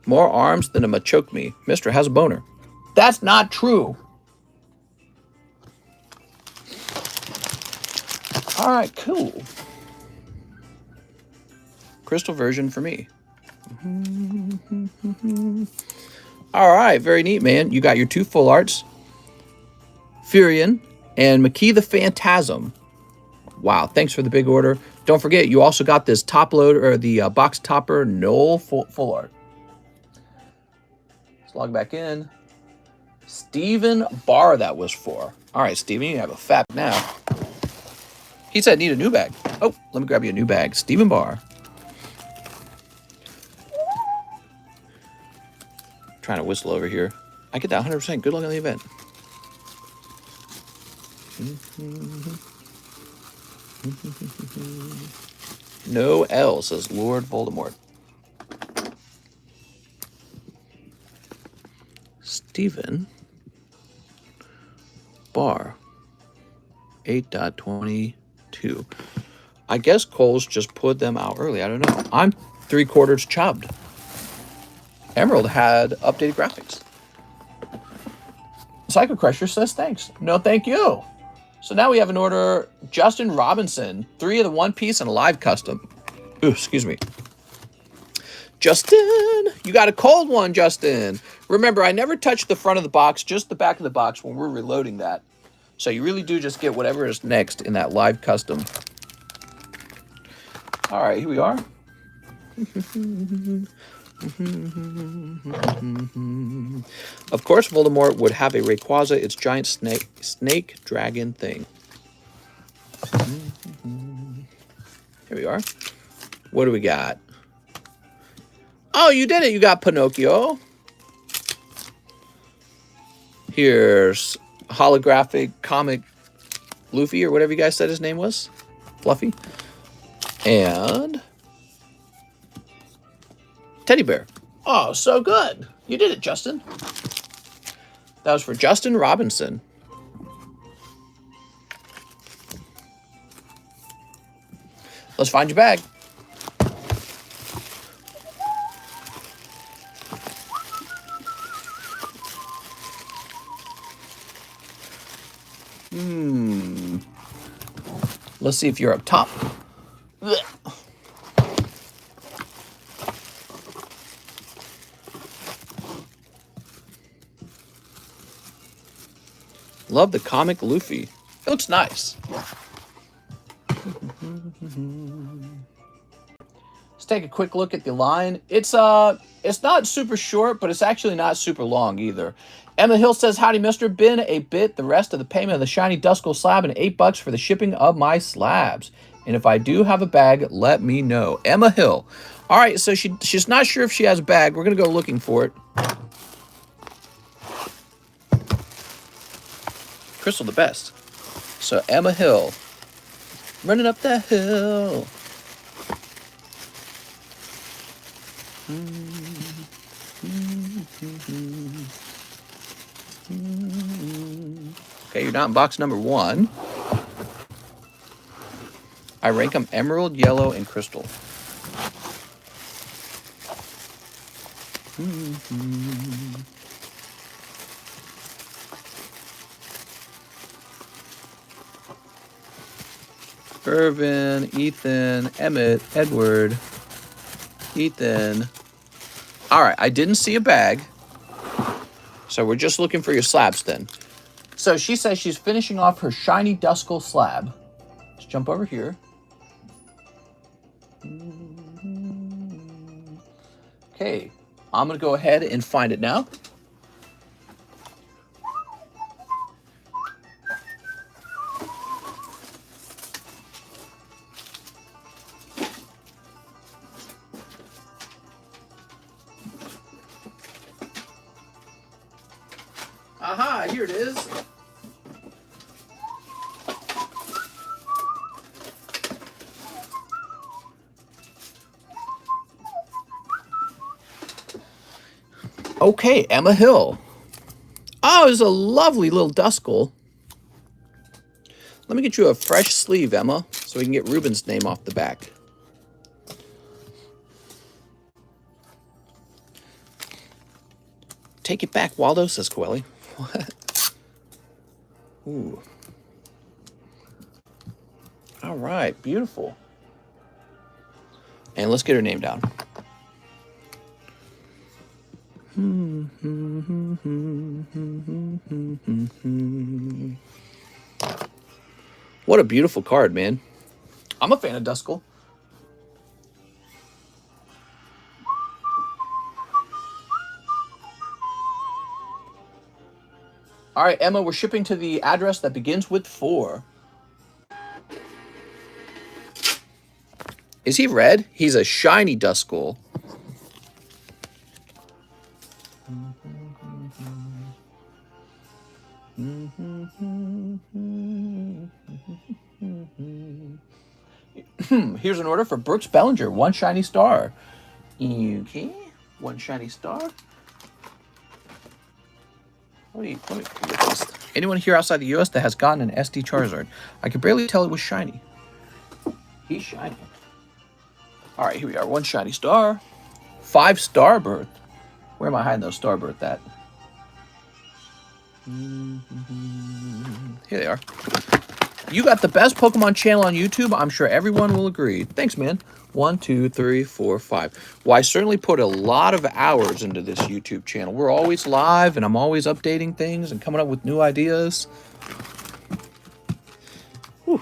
More arms than a machoke me. Mister has a boner. That's not true. All right, cool. Crystal version for me. All right, very neat, man. You got your 2 full arts. Furion and McKee the Phantasm. Wow, thanks for the big order. Don't forget, you also got this top load, or the box topper Knoll full art. Let's log back in. Steven Barr that was for. All right, Steven, you have a fat now. He said need a new bag. Oh, let me grab you a new bag. Steven Barr. Trying to whistle over here. I get that 100%. Good luck on the event. No L, says Lord Voldemort. Steven Barr. 8.22. I guess Cole's just put them out early. I don't know. I'm 3/4 chubbed. Emerald had updated graphics. Psycho Crusher says thanks. No, thank you. So now we have an order. Justin Robinson, 3 of the One Piece and a live custom. Ooh, excuse me. Justin, you got a cold one, Justin. Remember, I never touch the front of the box, just the back of the box when we're reloading that. So you really do just get whatever is next in that live custom. All right, here we are. Of course, Voldemort would have a Rayquaza, its giant snake dragon thing. Here we are. What do we got? Oh, you did it. You got Pinocchio. Here's holographic comic Luffy, or whatever you guys said his name was. Fluffy. And Teddy Bear. Oh, so good. You did it, Justin. That was for Justin Robinson. Let's find your bag. Let's see if you're up top. Ugh. Love the comic Luffy. It looks nice. Let's take a quick look at the line. It's not super short, but it's actually not super long either. Emma Hill says, howdy, mister. Been a bit. The rest of the payment of the shiny Duskull slab and $8 for the shipping of my slabs. And if I do have a bag, let me know. Emma Hill. All right, so she's not sure if she has a bag. We're going to go looking for it. Crystal the best. So Emma Hill. Running up that hill. Okay, you're not in box number 1. I rank them emerald, yellow, and crystal. Irvin, Ethan, Emmett, Edward, Ethan. All right, I didn't see a bag. So we're just looking for your slabs then. So she says she's finishing off her shiny Duskull slab. Let's jump over here. Okay, I'm going to go ahead and find it now. Aha, here it is. Okay, Emma Hill. Oh, it's a lovely little Duskull. Let me get you a fresh sleeve, Emma, so we can get Ruben's name off the back. Take it back, Waldo, says Quelly. What? Ooh. All right, beautiful. And let's get her name down. What a beautiful card, man. I'm a fan of Duskull. All right, Emma, we're shipping to the address that begins with 4. Is he red? He's a shiny Duskull. Here's an order for Brooks Bellinger. 1 shiny star. Okay. 1 shiny star. Anyone here outside the U.S. that has gotten an SD Charizard? I could barely tell it was shiny. He's shiny. All right, here we are. 1 shiny star. 5 Starbirth. Where am I hiding those Starbirth at? Here they are. You got the best Pokemon channel on YouTube. I'm sure everyone will agree. Thanks, man. 1, 2, 3, 4, 5. Well, I certainly put a lot of hours into this YouTube channel. We're always live, and I'm always updating things and coming up with new ideas. Whew.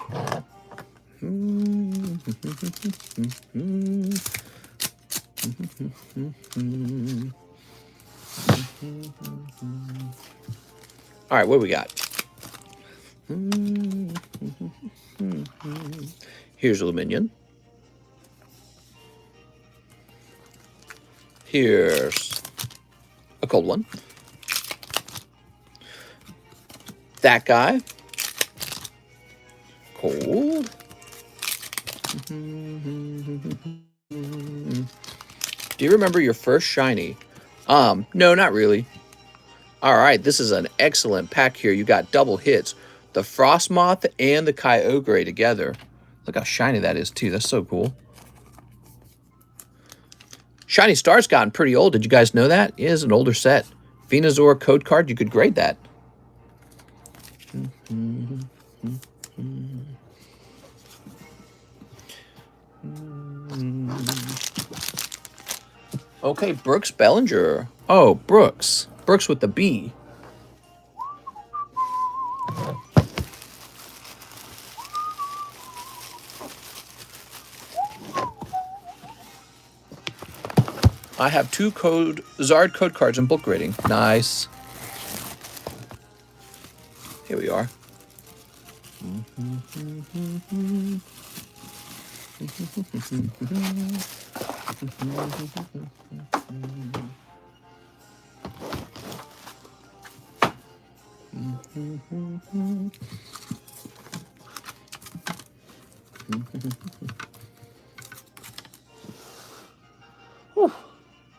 All right, what do we got? Here's a Luminion. Here's a cold one. That guy. Cold. Do you remember your first shiny? No, not really. All right, this is an excellent pack here. You got double hits. The Frostmoth and the Kyogre together. Look how shiny that is, too. That's so cool. Shiny Star's gotten pretty old. Did you guys know that? It is an older set. Venusaur code card, you could grade that. Okay, Brooks Bellinger. Oh, Brooks. Brooks with the B. I have 2 Zard code cards in book grading. Nice. Here we are.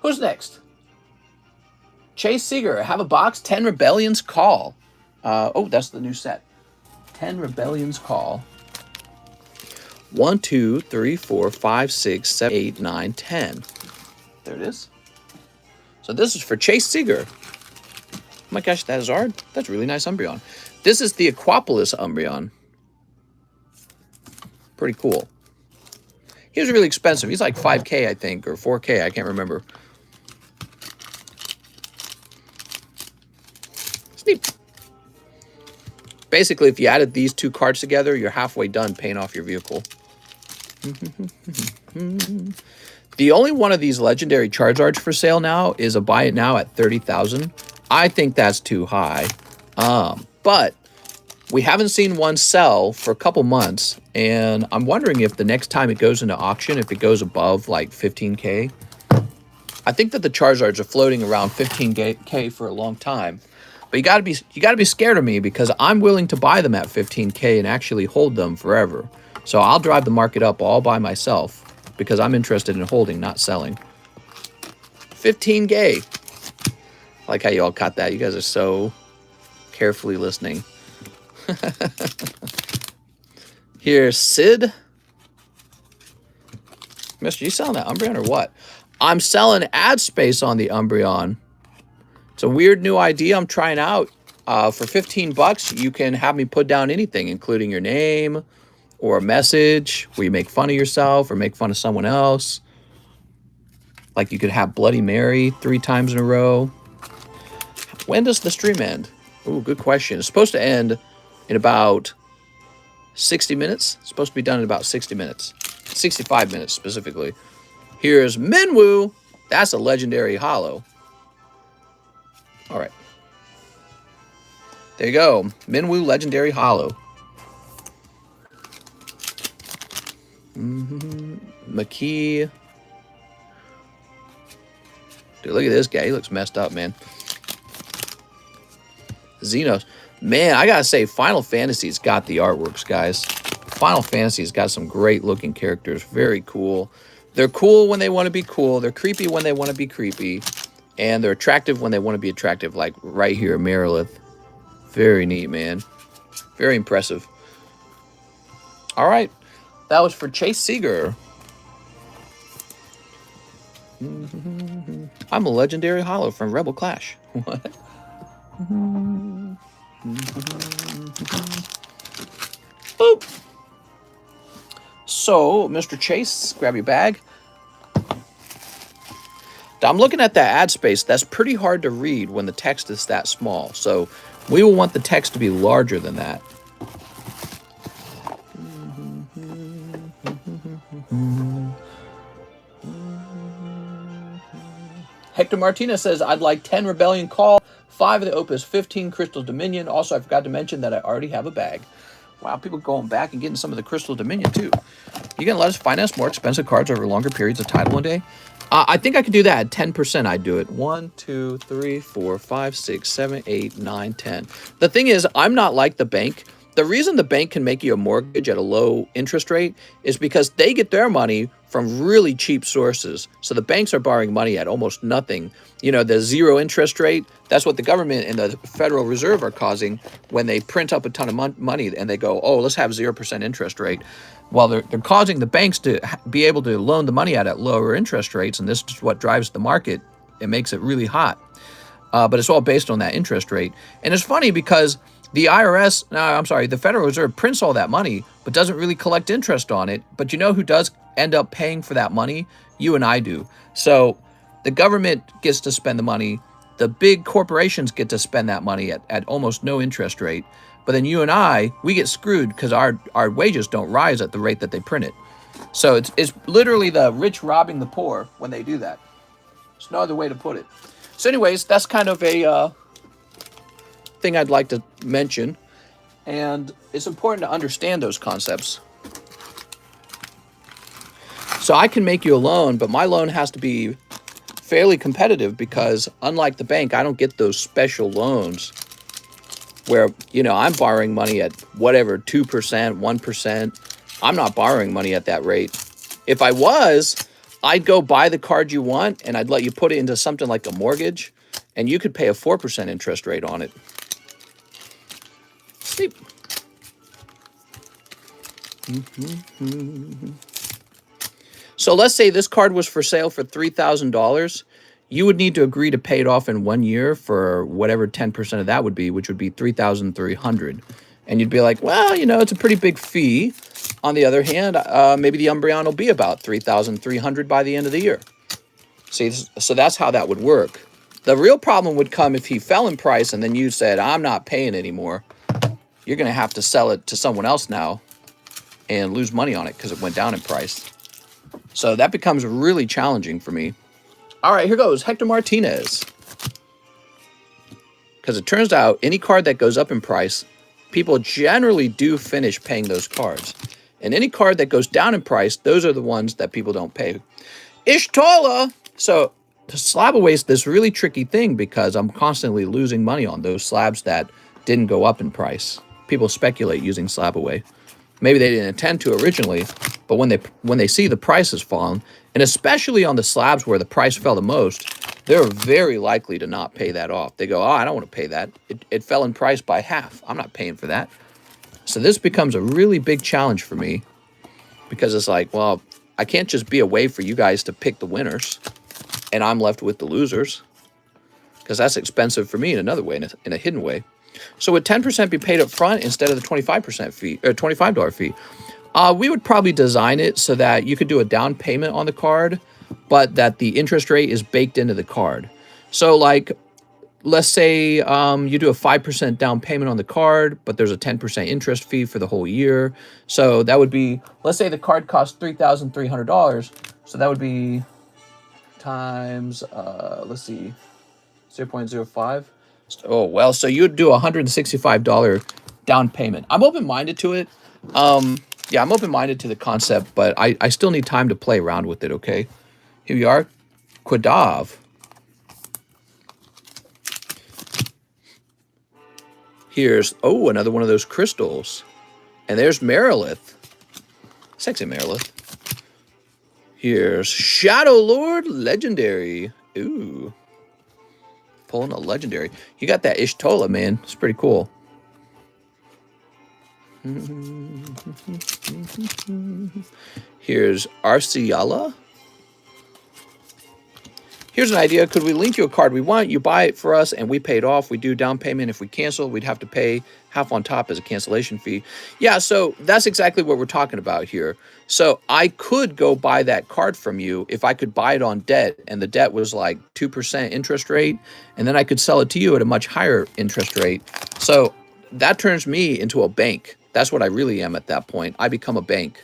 Who's next? Chase Seeger. Have a box. 10 Rebellions Call. Oh, that's the new set. 10 Rebellions Call. 1, 2, 3, 4, 5, 6, 7, 8, 9, 10. There it is. So this is for Chase Seeger. Oh my gosh, that is Zard. That's a really nice Umbreon. This is the Aquapolis Umbreon. Pretty cool. He was really expensive. He's like 5K, I think, or 4K. I can't remember. It's neat. Basically, if you added these 2 cards together, you're halfway done paying off your vehicle. The only one of these legendary Charizards for sale now is a buy it now at 30,000. I think that's too high. But we haven't seen one sell for a couple months, and I'm wondering if the next time it goes into auction, if it goes above like 15K. I think that the Charizards are floating around 15K for a long time. But you gotta be scared of me, because I'm willing to buy them at 15K and actually hold them forever. So I'll drive the market up all by myself, because I'm interested in holding, not selling. 15K. I like how you all caught that. You guys are so carefully listening. Here's Sid. Mister, you selling that Umbreon or what? I'm selling ad space on the Umbreon. It's a weird new idea I'm trying out. For 15 bucks, you can have me put down anything, including your name or a message where you make fun of yourself or make fun of someone else. Like you could have Bloody Mary 3 times in a row. When does the stream end? Ooh, good question. It's supposed to end in about 60 minutes. It's supposed to be done in about 60 minutes. 65 minutes specifically. Here's Minwoo. That's a legendary holo. All right. There you go. Minwoo legendary holo. McKee. Dude, look at this guy. He looks messed up, man. Xenos. Man, I gotta say, Final Fantasy's got the artworks, guys. Final Fantasy's got some great looking characters. Very cool. They're cool when they want to be cool. They're creepy when they want to be creepy. And they're attractive when they want to be attractive. Like right here, Merilith. Very neat, man. Very impressive. All right. That was for Chase Seeger. I'm a legendary holo from Rebel Clash. What? Boop. So, Mr. Chase, grab your bag. I'm looking at that ad space. That's pretty hard to read when the text is that small. So, we will want the text to be larger than that. Hector Martinez says, I'd like 10 Rebellion Call, 5 of the Opus, 15 Crystal Dominion. Also, I forgot to mention that I already have a bag. Wow, people going back and getting some of the Crystal Dominion, too. You going to let us finance more expensive cards over longer periods of time one day? I think I could do that. At 10%, I'd do it. 1, 2, 3, 4, 5, 6, 7, 8, 9, 10. The thing is, I'm not like the bank. The reason the bank can make you a mortgage at a low interest rate is because they get their money from really cheap sources. So the banks are borrowing money at almost nothing. You know, the zero interest rate, that's what the government and the Federal Reserve are causing when they print up a ton of money and they go, oh, let's have 0% interest rate. Well, they're causing the banks to be able to loan the money out at lower interest rates, and this is what drives the market. It makes it really hot. But it's all based on that interest rate. And it's funny because the IRS, the Federal Reserve prints all that money, but doesn't really collect interest on it. But you know who does end up paying for that money? You and I do. So the government gets to spend the money. The big corporations get to spend that money at almost no interest rate. But then you and I, we get screwed because our wages don't rise at the rate that they print it. So it's literally the rich robbing the poor when they do that. There's no other way to put it. So anyways, that's kind of a thing I'd like to mention. And it's important to understand those concepts. So I can make you a loan, but my loan has to be fairly competitive because unlike the bank, I don't get those special loans where, you know, I'm borrowing money at whatever, 2%, 1%. I'm not borrowing money at that rate. If I was, I'd go buy the card you want and I'd let you put it into something like a mortgage and you could pay a 4% interest rate on it. Sleep. So let's say this card was for sale for $3,000. You would need to agree to pay it off in 1 year for whatever 10% of that would be, which would be $3,300. And you'd be like, well, you know, it's a pretty big fee. On the other hand, maybe the Umbreon will be about $3,300 by the end of the year. See, so that's how that would work. The real problem would come if he fell in price and then you said, I'm not paying anymore. You're going to have to sell it to someone else now and lose money on it because it went down in price. So that becomes really challenging for me. All right, here goes Hector Martinez. Because it turns out any card that goes up in price, people generally do finish paying those cards. And any card that goes down in price, those are the ones that people don't pay. Ishtola! So SLAB-AWAY is this really tricky thing because I'm constantly losing money on those slabs that didn't go up in price. People speculate using SLAB-AWAY. Maybe they didn't intend to originally, but when they see the price has fallen, and especially on the slabs where the price fell the most, they're very likely to not pay that off. They go, oh, I don't want to pay that. It fell in price by half. I'm not paying for that. So this becomes a really big challenge for me because it's like, well, I can't just be a way for you guys to pick the winners and I'm left with the losers because that's expensive for me in another way, in a hidden way. So would 10% be paid up front instead of the 25% fee or $25 fee? We would probably design it so that you could do a down payment on the card, but that the interest rate is baked into the card. So like, let's say you do a 5% down payment on the card, but there's a 10% interest fee for the whole year. So that would be, let's say the card costs $3,300. So that would be times, let's see, 0.05. Oh, well, so you'd do a $165 down payment. I'm open-minded to it. Yeah, I'm open-minded to the concept, but I still need time to play around with it, okay? Here we are. Quadav. Here's, oh, another one of those crystals. And there's Marilith. Sexy Marilith. Here's Shadow Lord Legendary. Ooh. Pulling a legendary. You got that Ishtola, man. It's pretty cool. Here's Arciala. Here's an idea. Could we link you a card we want? You buy it for us and we pay it off. We do down payment. If we cancel, we'd have to pay half on top as a cancellation fee. Yeah, so that's exactly what we're talking about here. So I could go buy that card from you if I could buy it on debt and the debt was like 2% interest rate, and then I could sell it to you at a much higher interest rate. So that turns me into a bank. That's what I really am at that point. I become a bank.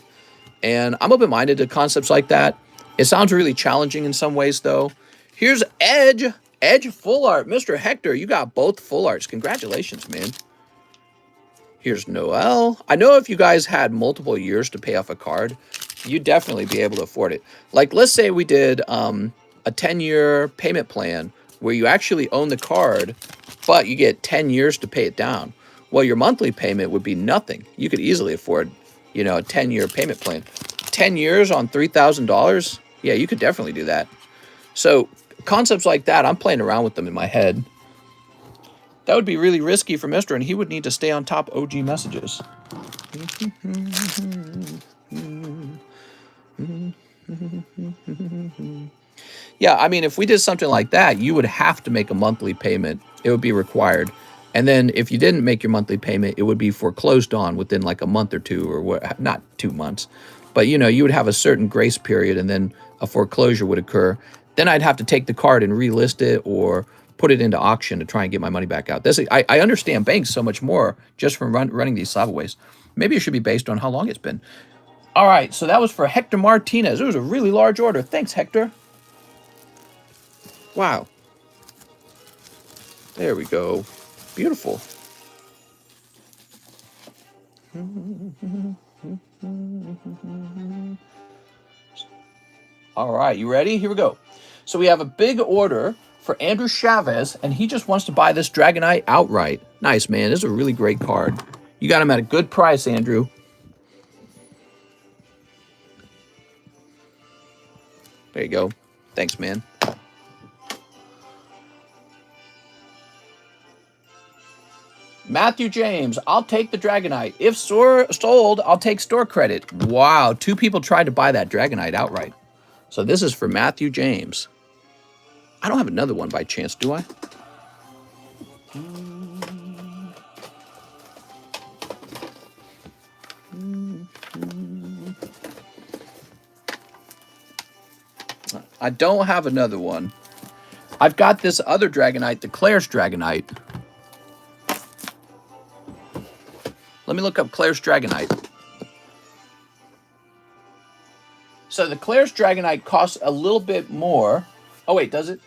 And I'm open-minded to concepts like that. It sounds really challenging in some ways, though. Here's Edge. Edge full art. Mr. Hector, you got both full arts. Congratulations, man. Here's Noel. I know if you guys had multiple years to pay off a card, you'd definitely be able to afford it. Like, let's say we did a 10-year payment plan where you actually own the card, but you get 10 years to pay it down. Well, your monthly payment would be nothing. You could easily afford, you know, a 10-year payment plan. 10 years on $3,000? Yeah, you could definitely do that. So concepts like that, I'm playing around with them in my head. That would be really risky for Mr. and he would need to stay on top OG messages. Yeah, I mean, if we did something like that, you would have to make a monthly payment. It would be required. And then if you didn't make your monthly payment, it would be foreclosed on within like a month or two, or what, not 2 months. But, you know, you would have a certain grace period and then a foreclosure would occur. Then I'd have to take the card and relist it or put it into auction to try and get my money back out. I understand banks so much more just from running these SLAB-AWAYs. Maybe it should be based on how long it's been. All right, so that was for Hector Martinez. It was a really large order. Thanks, Hector. Wow. There we go. Beautiful. All right, you ready? Here we go. So we have a big order for Andrew Chavez, and he just wants to buy this Dragonite outright. Nice, man. This is a really great card. You got him at a good price, Andrew. There you go. Thanks, man. Matthew James, I'll take the Dragonite. If sold, I'll take store credit. Wow, 2 people tried to buy that Dragonite outright. So this is for Matthew James. I don't have another one by chance, do I? I don't have another one. I've got this other Dragonite, the Claire's Dragonite. Let me look up Claire's Dragonite. So the Claire's Dragonite costs a little bit more. Oh, wait, does it?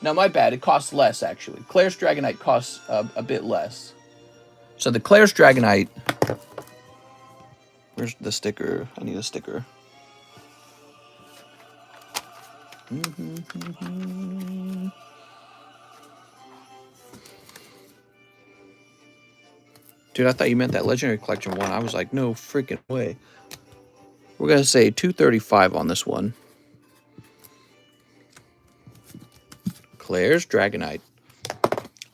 No, my bad. It costs less, actually. Claire's Dragonite costs a bit less. So the Claire's Dragonite... Where's the sticker? I need a sticker. Dude, I thought you meant that Legendary Collection one. I was like, no freaking way. We're going to say $235 on this one. There's Dragonite.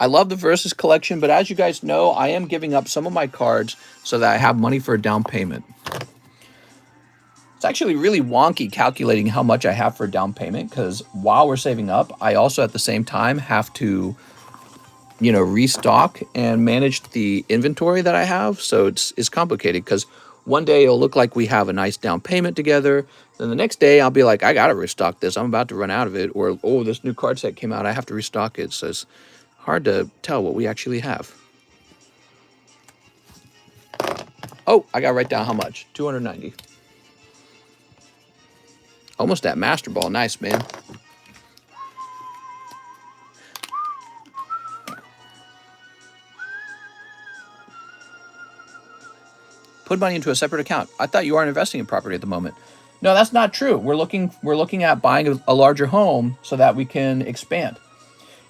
I love the Versus collection, but as you guys know, I am giving up some of my cards so that I have money for a down payment. It's actually really wonky calculating how much I have for a down payment, because while we're saving up, I also at the same time have to, you know, restock and manage the inventory that I have. So it's complicated, because one day it'll look like we have a nice down payment together. Then the next day I'll be like, I got to restock this. I'm about to run out of it. Or, oh, this new card set came out. I have to restock it. So it's hard to tell what we actually have. Oh, I got to write down how much. 290. Almost that Master Ball. Nice, man. Put money into a separate account. I thought you aren't investing in property at the moment. No, that's not true. We're looking at buying a larger home so that we can expand.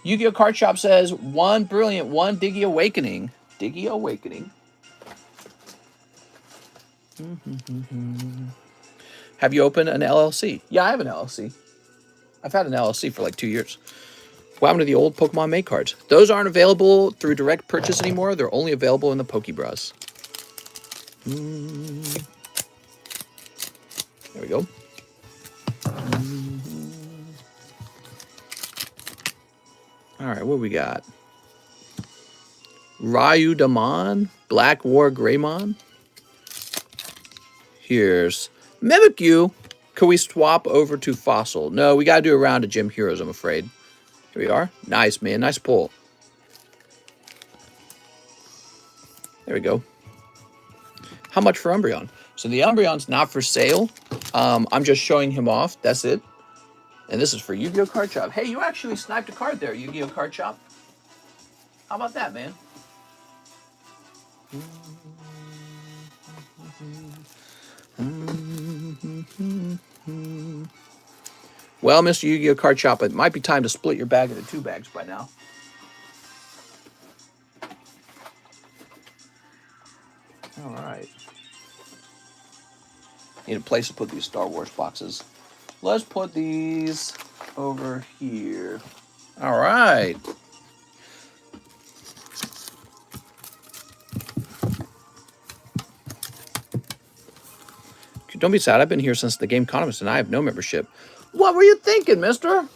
Yu-Gi-Oh! Card Shop says, one brilliant, one Diggy Awakening. Diggy Awakening. Have you opened an LLC? Yeah, I have an LLC. I've had an LLC for like 2 years. What happened to the old Pokemon Make cards? Those aren't available through direct purchase anymore. They're only available in the Pokebras. There we go. All right, what we got? Ryu Damon, Black War Greymon. Here's Mimikyu. Can we swap over to Fossil? No, we got to do a round of Gym Heroes, I'm afraid. Here we are. Nice, man. Nice pull. There we go. How much for Umbreon? So the Umbreon's not for sale. I'm just showing him off. That's it. And this is for Yu-Gi-Oh! Card Shop. Hey, you actually sniped a card there, Yu-Gi-Oh! Card Shop. How about that, man? Well, Mr. Yu-Gi-Oh! Card Shop, it might be time to split your bag into 2 bags by now. All right. Need a place to put these Star Wars boxes. Let's put these over here. All right. Don't be sad. I've been here since the TheCardconomist, and I have no membership. What were you thinking, mister?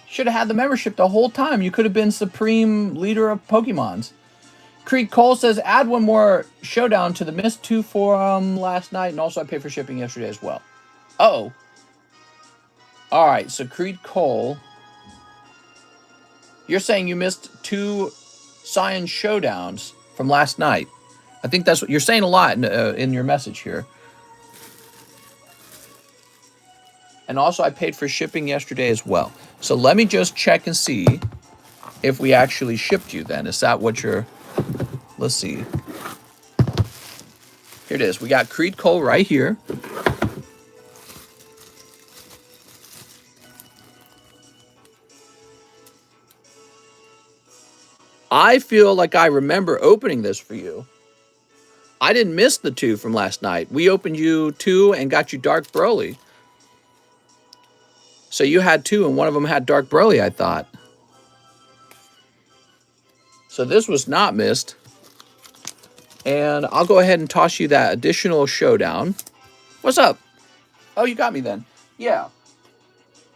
Should have had the membership the whole time. You could have been supreme leader of Pokemons. Creed Cole says, add one more showdown to the missed 2 forum last night, and also I paid for shipping yesterday as well. Uh-oh. All right, so Creed Cole, you're saying you missed 2 Science showdowns from last night. I think that's what you're saying a lot in your message here. And also, I paid for shipping yesterday as well. So let me just check and see if we actually shipped you then. Is that what you're... Let's see. Here it is. We got Creed Cole right here. I feel like I remember opening this for you. I didn't miss the 2 from last night. We opened you 2 and got you Dark Broly. So you had 2 and one of them had Dark Broly, I thought. So this was not missed. And I'll go ahead and toss you that additional showdown. What's up? Oh, you got me then. Yeah.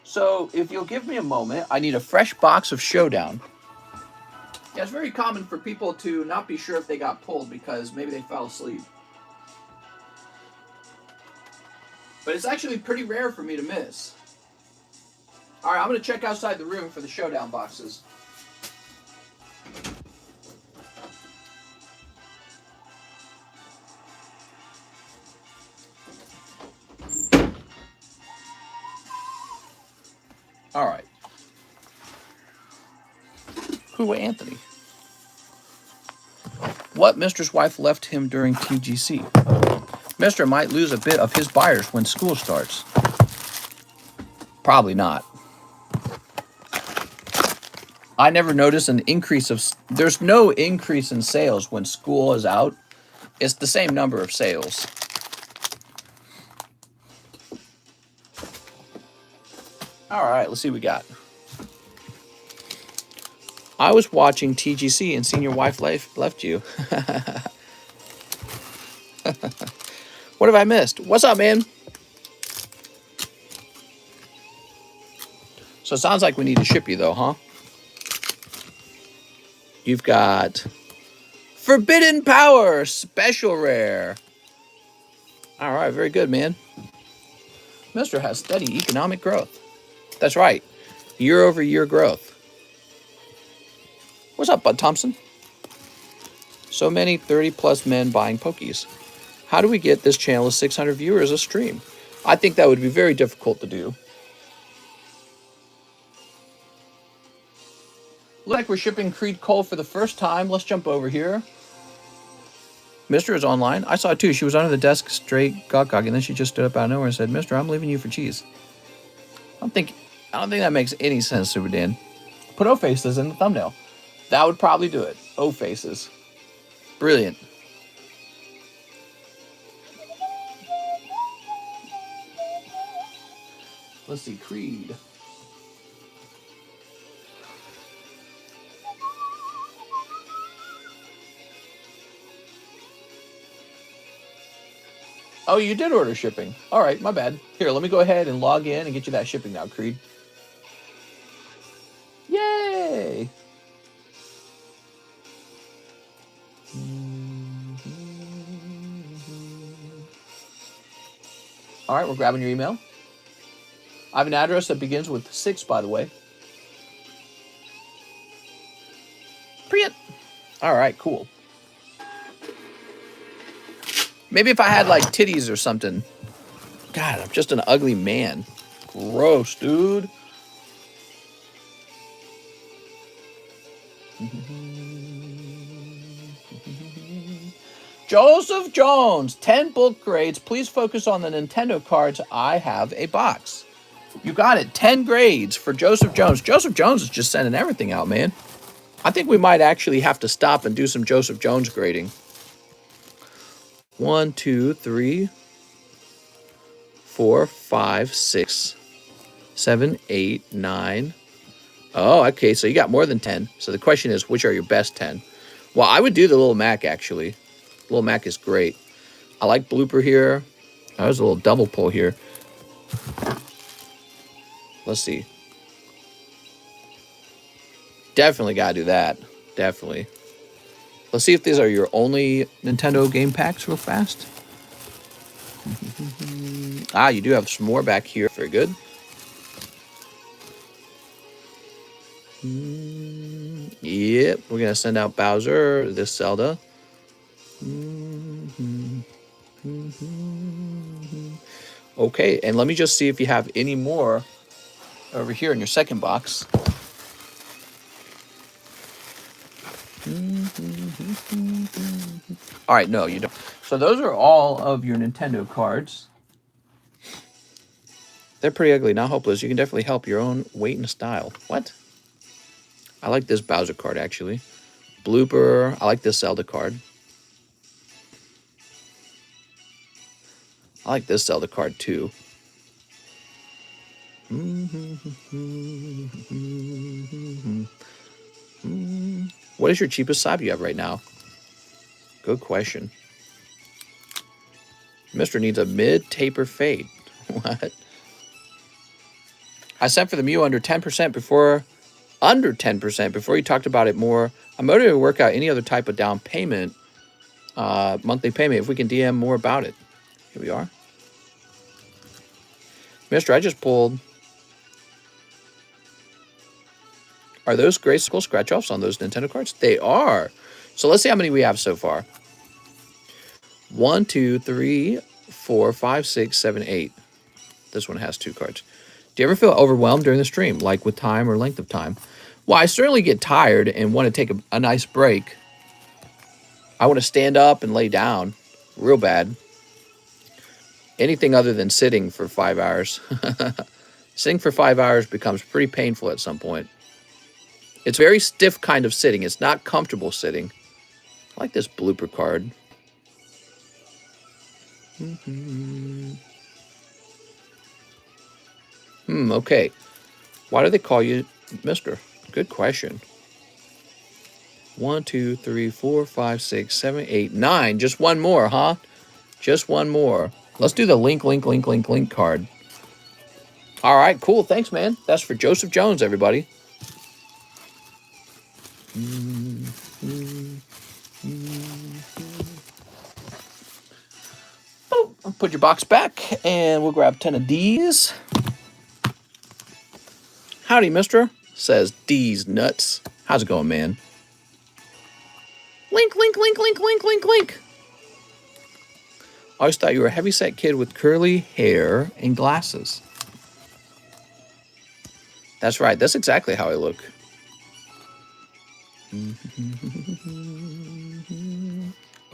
So if you'll give me a moment, I need a fresh box of showdown. Yeah, it's very common for people to not be sure if they got pulled because maybe they fell asleep. But it's actually pretty rare for me to miss. All right, I'm going to check outside the room for the showdown boxes. All right. Who, Anthony? What Mister's wife left him during TGC? Mister might lose a bit of his buyers when school starts. Probably not. I never noticed an increase of... There's no increase in sales when school is out. It's the same number of sales. All right, let's see what we got. I was watching TGC and seen your wife left you. What have I missed? What's up, man? So it sounds like we need to ship you, though, huh? You've got Forbidden Power, special rare. All right, very good, man. Mister has steady economic growth. That's right, year-over-year growth. What's up, Bud Thompson? So many 30-plus men buying Pokies. How do we get this channel to 600 viewers a stream? I think that would be very difficult to do. Looks like we're shipping Creed Cole for the first time. Let's jump over here. Mister is online. I saw it too. She was under the desk straight gog, and then she just stood up out of nowhere and said, Mister, I'm leaving you for cheese. I don't think that makes any sense, Super Dan. Put O faces in the thumbnail. That would probably do it. O faces. Brilliant. Let's see, Creed. Oh, you did order shipping. All right, my bad. Here, let me go ahead and log in and get you that shipping now, Creed. Yay! All right, we're grabbing your email. I have an address that begins with 6, by the way. Priet. All right, cool. Maybe if I had, like, titties or something. God, I'm just an ugly man. Gross, dude. Joseph Jones, 10 bulk grades. Please focus on the Nintendo cards. I have a box. You got it. 10 grades for Joseph Jones. Joseph Jones is just sending everything out, man. I think we might actually have to stop and do some Joseph Jones grading. 1, 2, 3, 4, 5, 6, 7, 8, 9. Oh, okay, so you got more than 10. So the question is, which are your best 10? Well, I would do the Little Mac, actually. Little Mac is great. I like Blooper here. Oh, there's a little double pull here. Let's see. Definitely got to do that. Definitely. Let's see if these are your only Nintendo game packs real fast. Ah, you do have some more back here. Very good. Yep, we're going to send out Bowser, this Zelda. Okay, and let me just see if you have any more over here in your second box. All right, no, you don't. So those are all of your Nintendo cards. They're pretty ugly, not hopeless. You can definitely help your own weight and style. What? I like this Bowser card, actually. Blooper. I like this Zelda card. I like this Zelda card, too. What is your cheapest slab you have right now? Good question. Mister needs a mid-taper fade. What? I sent for the Mew under 10% before you talked about it more. I'm motivated to work out any other type of down payment, monthly payment, if we can DM more about it. Here we are. Mister, I just pulled. Are those graceful scratch-offs on those Nintendo cards? They are. So let's see how many we have so far. 1, 2, 3, 4, 5, 6, 7, 8. This one has 2 cards. Do you ever feel overwhelmed during the stream, like with time or length of time? Well, I certainly get tired and want to take a nice break. I want to stand up and lay down real bad. Anything other than sitting for 5 hours. Sitting for 5 hours becomes pretty painful at some point. It's very stiff kind of sitting. It's not comfortable sitting. I like this Blooper card. Okay. Why do they call you Mister? Good question. 1, 2, 3, 4, 5, 6, 7, 8, 9. Just one more, huh? Just one more. Let's do the link card. All right, cool. Thanks, man. That's for Joseph Jones, everybody. Oh, put your box back, and we'll grab 10 of these. Howdy, mister, says D's Nuts. How's it going, man? Link. I always thought you were a heavyset kid with curly hair and glasses. That's right. That's exactly how I look.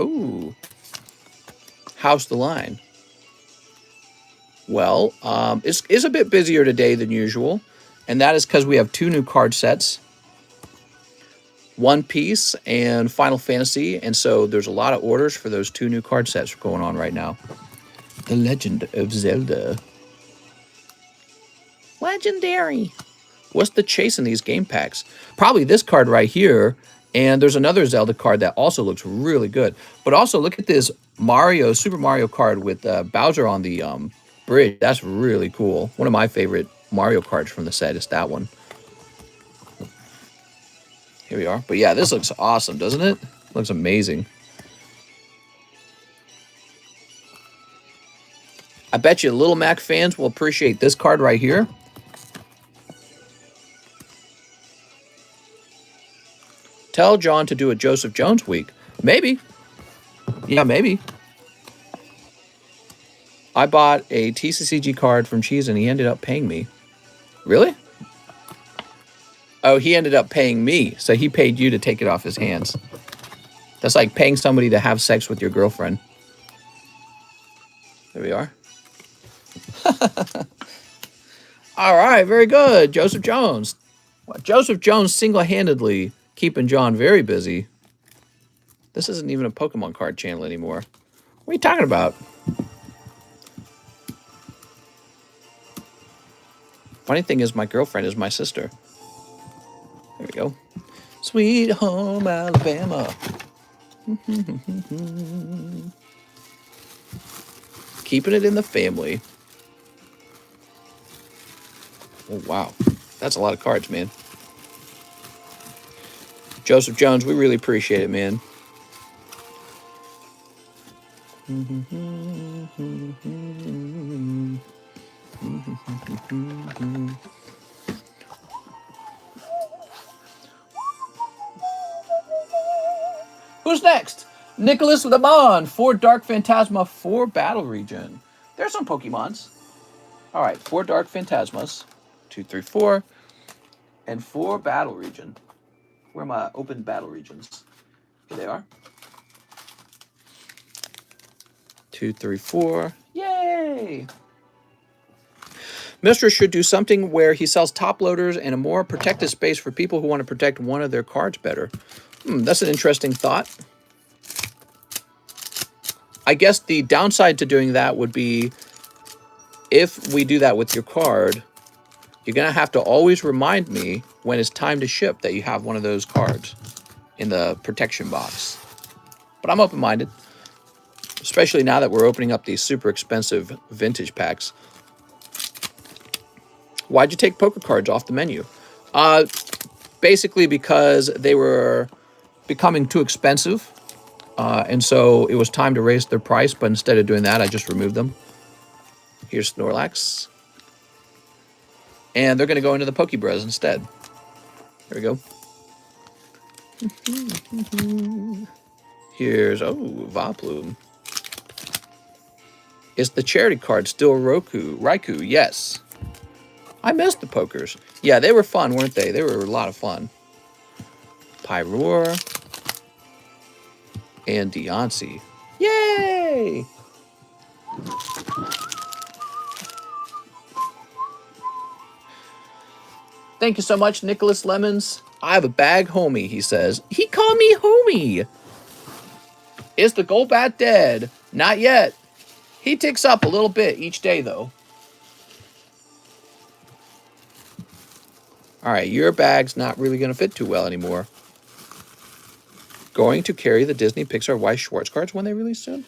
Ooh. How's the line? Well, it's a bit busier today than usual, and that is because we have 2 new card sets. One Piece and Final Fantasy, and so there's a lot of orders for those 2 new card sets going on right now. The Legend of Zelda. Legendary. What's the chase in these game packs? Probably this card right here, and there's another Zelda card that also looks really good. But also look at this Super Mario card with Bowser on the bridge. That's really cool. One of my favorite Mario cards from the set is that one. Here we are. But yeah, this looks awesome, doesn't it? Looks amazing. I bet you Little Mac fans will appreciate this card right here. Tell John to do a Joseph Jones week. Maybe. Yeah, maybe. I bought a TCCG card from Cheese and he ended up paying me. Really? Oh, he ended up paying me, so he paid you to take it off his hands. That's like paying somebody to have sex with your girlfriend. There we are. All right, very good. Joseph Jones. Joseph Jones single-handedly keeping John very busy. This isn't even a Pokemon card channel anymore. What are you talking about? Funny thing is, my girlfriend is my sister. There we go. Sweet home Alabama. Keeping it in the family. Oh, wow. That's a lot of cards, man. Joseph Jones, we really appreciate it, man. Who's next? Nicholas with a bond. 4 Dark Phantasma, 4 Battle Region. There's some Pokemons. All right, 4 Dark Phantasmas. 2, 3, 4. And 4 Battle Region. Where are my open battle regions? Here they are. 2, 3, 4. Yay! Mistress should do something where he sells top loaders and a more protected space for people who want to protect one of their cards better. That's an interesting thought. I guess the downside to doing that would be if we do that with your card, you're going to have to always remind me when it's time to ship that you have one of those cards in the protection box. But I'm open-minded, especially now that we're opening up these super expensive vintage packs. Why'd you take poker cards off the menu? Basically because they were becoming too expensive. And so it was time to raise their price, but instead of doing that, I just removed them. Here's Snorlax. And they're going to go into the Pokebros instead. There we go. Here's, Vaplume. Is the charity card still Raikou? Yes. I missed the pokers. Yeah, they were fun, weren't they? They were a lot of fun. Pyroar. And Deontay. Yay! Thank you so much, Nicholas Lemons. I have a bag, homie, he says. He called me homie. Is the Golbat dead? Not yet. He ticks up a little bit each day, though. All right, your bag's not really going to fit too well anymore. going to carry the Disney Pixar Weiss Schwartz cards when they release soon?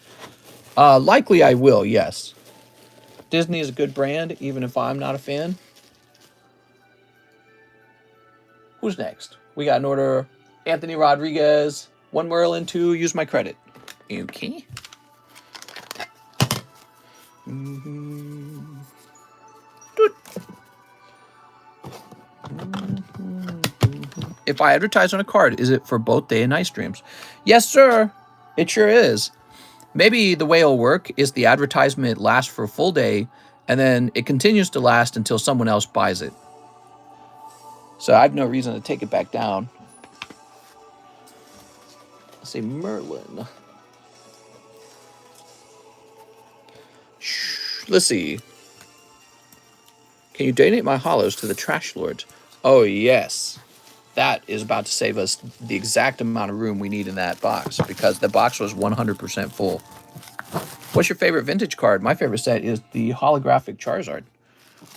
Likely I will, yes. Disney is a good brand, even if I'm not a fan. Who's next? We got an order. Anthony Rodriguez. 1 Merlin, 2. Use my credit. Okay. If I advertise on a card, is it for both day and night streams? Yes, sir. It sure is. Maybe the way it'll work is the advertisement lasts for a full day, and then it continues to last until someone else buys it. So I have no reason to take it back down. Let's see, Merlin. Let's see. Can you donate my hollows to the Trash Lords? Oh, yes. That is about to save us the exact amount of room we need in that box, because the box was 100% full. What's your favorite vintage card? My favorite set is the holographic Charizard.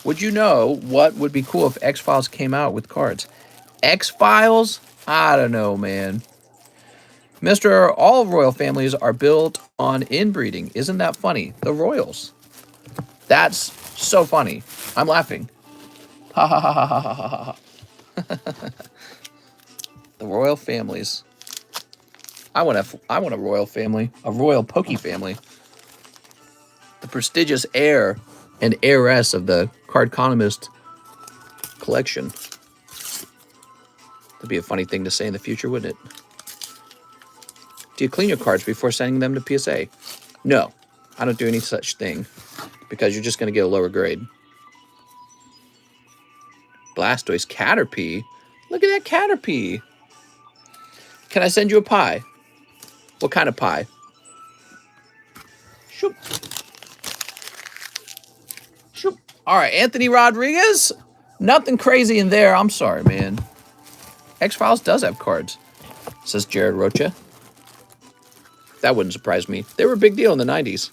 Would you know what would be cool if X-Files came out with cards? X-Files? I don't know, man. Mr. All royal families are built on inbreeding. Isn't that funny? The royals. That's so funny. I'm laughing. Ha ha ha ha ha ha ha. The royal families. I want a royal family, a royal pokey family. The prestigious heir and heiress of the Cardconomist collection. That'd be a funny thing to say in the future, wouldn't it? Do you clean your cards before sending them to PSA? No, I don't do any such thing, because you're just going to get a lower grade. Blastoise Caterpie. Look at that Caterpie. Can I send you a pie? What kind of pie? Shoop. Shoop. All right, Anthony Rodriguez. Nothing crazy in there. I'm sorry, man. X-Files does have cards, says Jared Rocha. That wouldn't surprise me. They were a big deal in the 90s.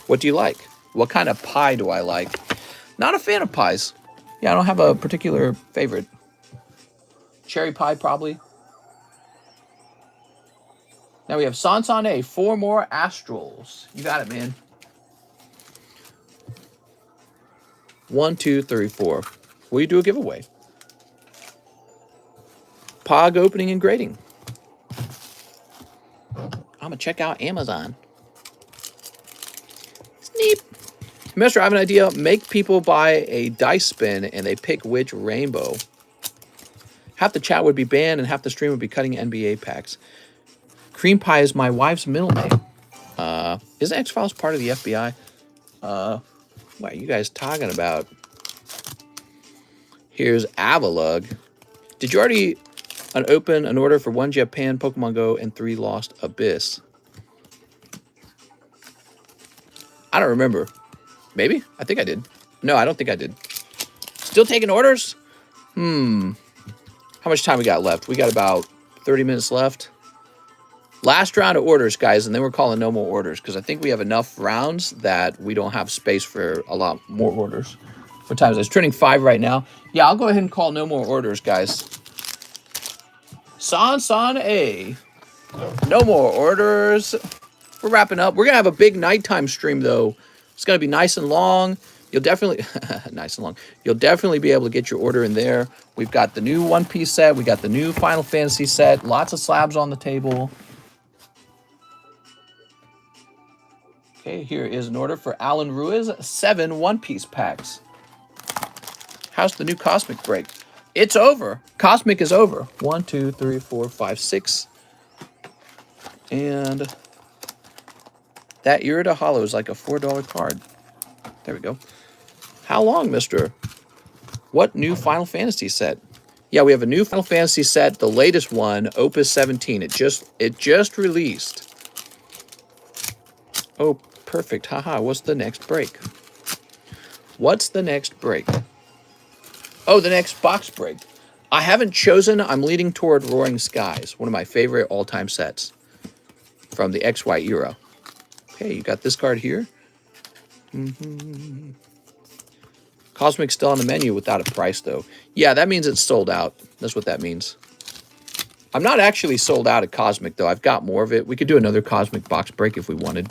What do you like? What kind of pie do I like? Not a fan of pies. Yeah, I don't have a particular favorite. Cherry pie, probably. Now we have Sansane, 4 more Astrals. You got it, man. 1, 2, 3, 4. Will you do a giveaway? Pog opening and grading. I'm going to check out Amazon. Sneep. Mister, I have an idea. Make people buy a dice spin and they pick which rainbow. Half the chat would be banned and half the stream would be cutting NBA packs. Cream Pie is my wife's middle name. Isn't X-Files part of the FBI? What are you guys talking about? Here's Avalug. Did you already open an order for 1 Japan Pokemon Go and 3 Lost Abyss? I don't remember. Maybe? I think I did. No, I don't think I did. Still taking orders? How much time we got left? We got about 30 minutes left. Last round of orders, guys, and then we're calling no more orders because I think we have enough rounds that we don't have space for a lot more orders. What time is it? It's turning 5 right now. Yeah, I'll go ahead and call no more orders, guys. San A. No more orders. We're wrapping up. We're going to have a big nighttime stream, though. It's going to be nice and long. You'll definitely... nice and long. You'll definitely be able to get your order in there. We've got the new One Piece set. We got the new Final Fantasy set. Lots of slabs on the table. Okay, here is an order for Alan Ruiz. 7 One Piece packs. How's the new Cosmic break? It's over. Cosmic is over. 1, 2, 3, 4, 5, 6. And that Irida Hollow is like a $4 card. There we go. How long, mister? What new Final Fantasy set? Yeah, we have a new Final Fantasy set, the latest one, Opus 17. It just released. Oh, perfect. Haha, what's the next break? What's the next break? Oh, the next box break. I haven't chosen. I'm leaning toward Roaring Skies, one of my favorite all-time sets from the XY era. Okay, you got this card here. Cosmic's still on the menu without a price, though. Yeah, that means it's sold out. That's what that means. I'm not actually sold out of Cosmic, though. I've got more of it. We could do another Cosmic box break if we wanted.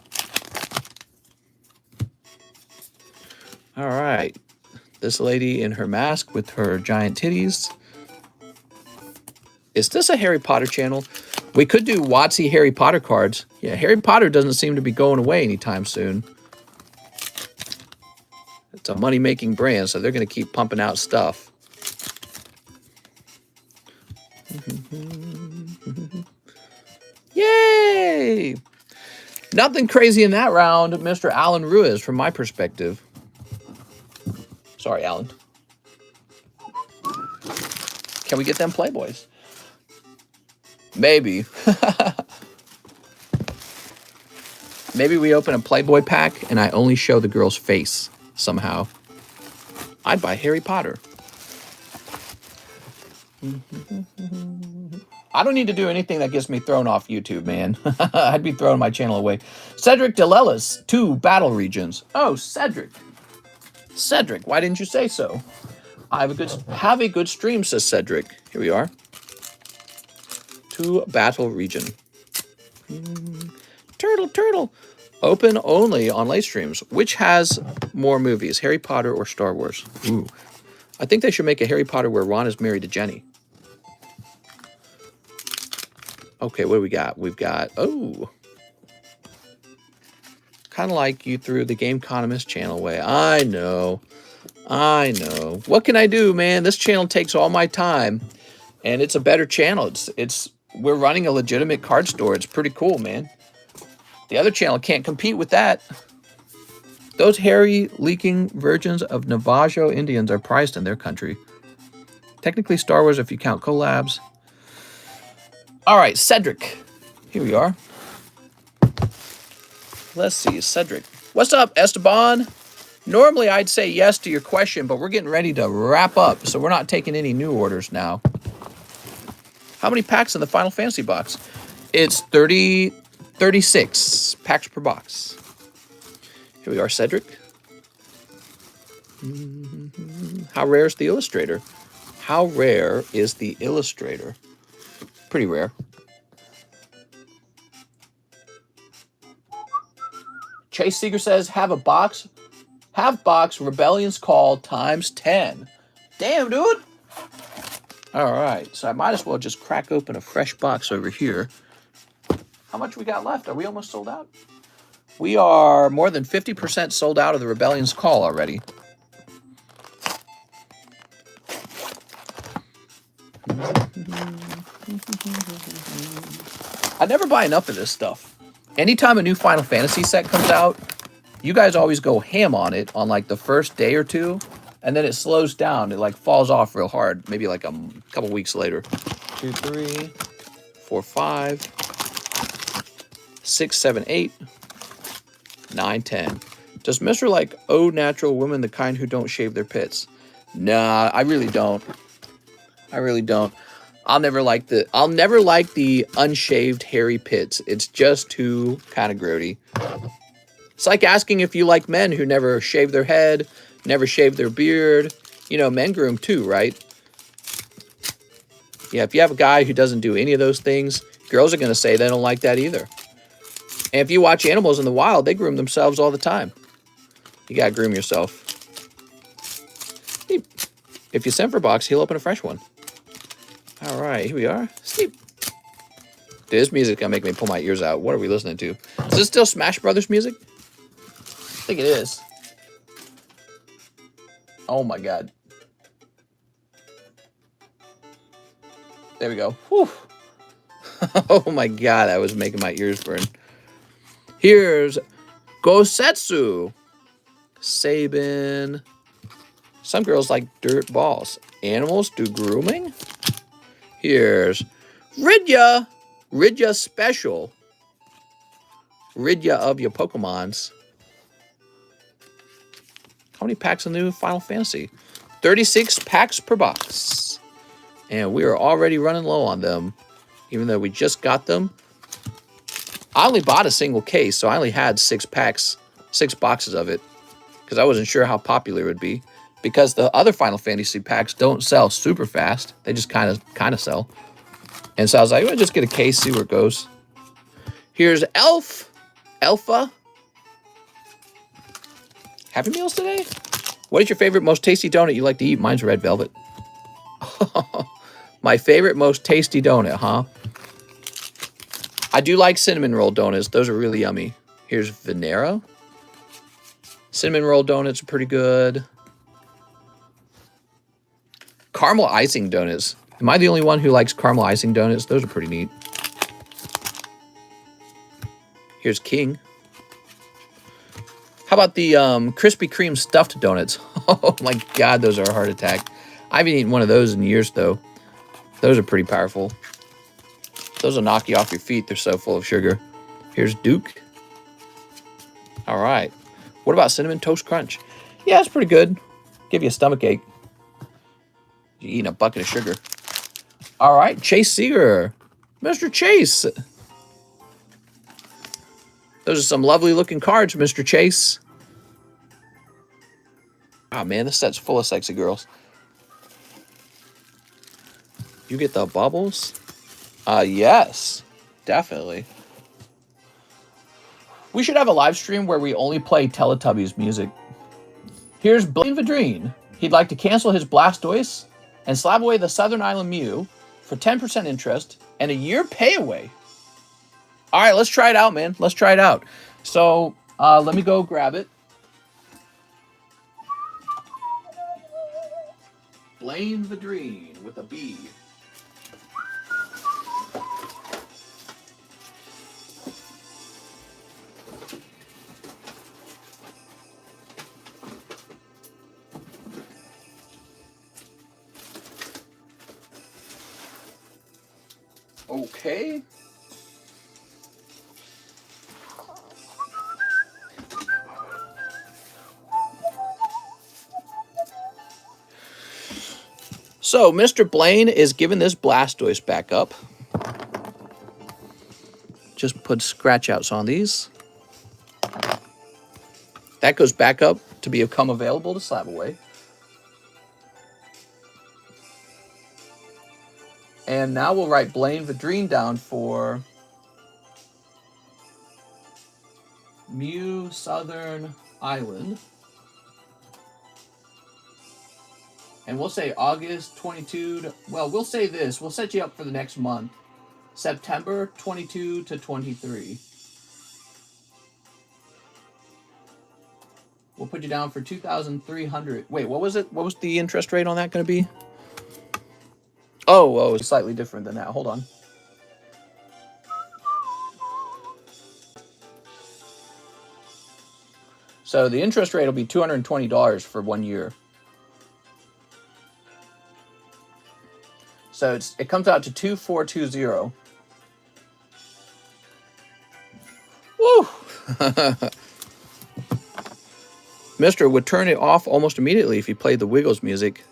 All right. This lady in her mask with her giant titties. Is this a Harry Potter channel? We could do WotC Harry Potter cards. Yeah, Harry Potter doesn't seem to be going away anytime soon. It's a money-making brand, so they're going to keep pumping out stuff. Yay! Nothing crazy in that round, Mr. Alan Ruiz, from my perspective. Sorry, Alan. Can we get them Playboys? Maybe. Maybe we open a Playboy pack and I only show the girl's face somehow. I'd buy Harry Potter. I don't need to do anything that gets me thrown off YouTube, man. I'd be throwing my channel away. Cedric DeLellis, 2 battle regions. Oh, Cedric. Cedric, why didn't you say so? Have a good stream, says Cedric. Here we are. 2 battle region. Turtle. Open only on late streams. Which has more movies, Harry Potter or Star Wars? Ooh. I think they should make a Harry Potter where Ron is married to Jenny. Okay, what do we got? We've got, oh. Kind of like you threw the TheCardconomist channel away. I know. What can I do, man? This channel takes all my time. And it's a better channel. We're running a legitimate card store. It's pretty cool, man. The other channel can't compete with that. Those hairy, leaking virgins of Navajo Indians are prized in their country. Technically Star Wars if you count collabs. All right, Cedric. Here we are. Let's see, Cedric. What's up, Esteban? Normally I'd say yes to your question, but we're getting ready to wrap up, so we're not taking any new orders now. How many packs in the Final Fantasy box? It's 36 packs per box. Here we are, Cedric. How rare is the Illustrator? How rare is the Illustrator? Pretty rare. Chase Seeger says, have box Rebellion's Call times 10. Damn, dude. All right, so I might as well just crack open a fresh box over here. How much we got left? Are we almost sold out? We are more than 50% sold out of the Rebellion's Call already. I never buy enough of this stuff. Anytime a new Final Fantasy set comes out, you guys always go ham on it on like the first day or two, and then it slows down. It like falls off real hard, maybe like a couple weeks later. 2, 3, 4, 5, 6, 7, 8, 9, 10. Does Mr. like oh natural women the kind who don't shave their pits? Nah, I really don't. I'll never like the unshaved hairy pits. It's just too kind of grody. It's like asking if you like men who never shave their head, never shave their beard. You know, men groom too, right? Yeah, if you have a guy who doesn't do any of those things, girls are going to say they don't like that either. And if you watch animals in the wild, they groom themselves all the time. You got to groom yourself. If you send for a box, he'll open a fresh one. All right, here we are. Sleep. Dude, this music gonna make me pull my ears out. What are we listening to? Is this still Smash Brothers music? I think it is. Oh my God. There we go. Whew. Oh my God, that was making my ears burn. Here's Gosetsu. Sabin. Some girls like dirt balls. Animals do grooming? Here's Ridya. Ridya Special. Ridya of your Pokemons. How many packs in the new Final Fantasy? 36 packs per box. And we are already running low on them. Even though we just got them. I only bought a single case, so I only had 6 packs, 6 boxes of it. Because I wasn't sure how popular it would be. Because the other Final Fantasy packs don't sell super fast. They just kind of sell. And so I was like, well, just get a case, see where it goes. Here's Alpha. Happy Meals today? What is your favorite, most tasty donut you like to eat? Mine's red velvet. My favorite, most tasty donut, huh? I do like cinnamon roll donuts. Those are really yummy. Here's Venera. Cinnamon roll donuts are pretty good. Caramel icing donuts. Am I the only one who likes caramel icing donuts? Those are pretty neat. Here's King. How about the Krispy Kreme stuffed donuts? Oh my God, those are a heart attack. I haven't eaten one of those in years, though. Those are pretty powerful. Those will knock you off your feet. They're so full of sugar. Here's Duke. All right. What about Cinnamon Toast Crunch? Yeah, it's pretty good. Give you a stomach ache. You're eating a bucket of sugar. All right, Chase Seeger. Mr. Chase. Those are some lovely looking cards, Mr. Chase. Oh man, this set's full of sexy girls. You get the bubbles? Yes, definitely. We should have a live stream where we only play Teletubbies music. Here's Blaine Vadrine. He'd like to cancel his Blastoise and SLAB-AWAY the Southern Island Mew for 10% interest and a year payaway. All right, let's try it out, man. Let's try it out. So let me go grab it. Blaine Vadrine with a B. Okay. So, Mr. Blaine is giving this Blastoise back up. Just put scratch outs on these. That goes back up to become available to SLAB-AWAY. And now we'll write Blaine Vadrine down for Mew Southern Island. And we'll say August 22 well, we'll say this. We'll set you up for the next month. September 22 to 23. We'll put you down for 2,300. Wait, what was it? What was the interest rate on that going to be? Oh, it's slightly different than that. Hold on. So the interest rate will be $220 for 1 year. So it comes out to 2,420. Woo! Mister would turn it off almost immediately if you played the Wiggles music.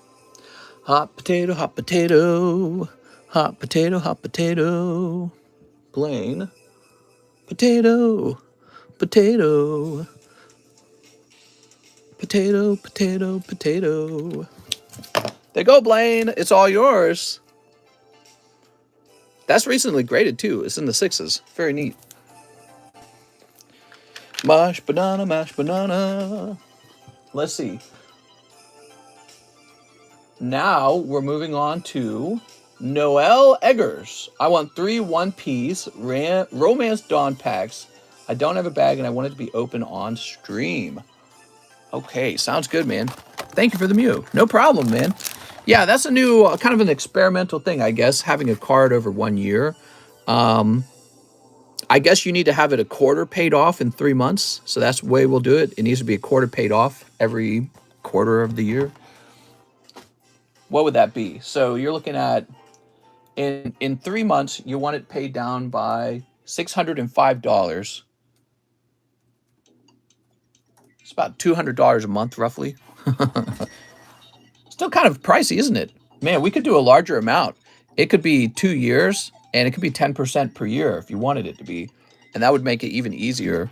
Hot potato, hot potato. Hot potato, hot potato. Blaine. Potato. Potato. Potato, potato, potato. There you go, Blaine. It's all yours. That's recently graded, too. It's in the 6s. Very neat. Mashed banana, mashed banana. Let's see. Now we're moving on to Noel Eggers. I want 3 one-piece Romance Dawn packs. I don't have a bag, and I want it to be open on stream. Okay, sounds good, man. Thank you for the Mew. No problem, man. Yeah, that's a new, kind of an experimental thing, I guess, having a card over 1 year. I guess you need to have it a quarter paid off in 3 months. So that's the way we'll do it. It needs to be a quarter paid off every quarter of the year. What would that be? So you're looking at, in 3 months, you want it paid down by $605. It's about $200 a month, roughly. Still kind of pricey, isn't it? Man, we could do a larger amount. It could be 2 years, and it could be 10% per year if you wanted it to be. And that would make it even easier.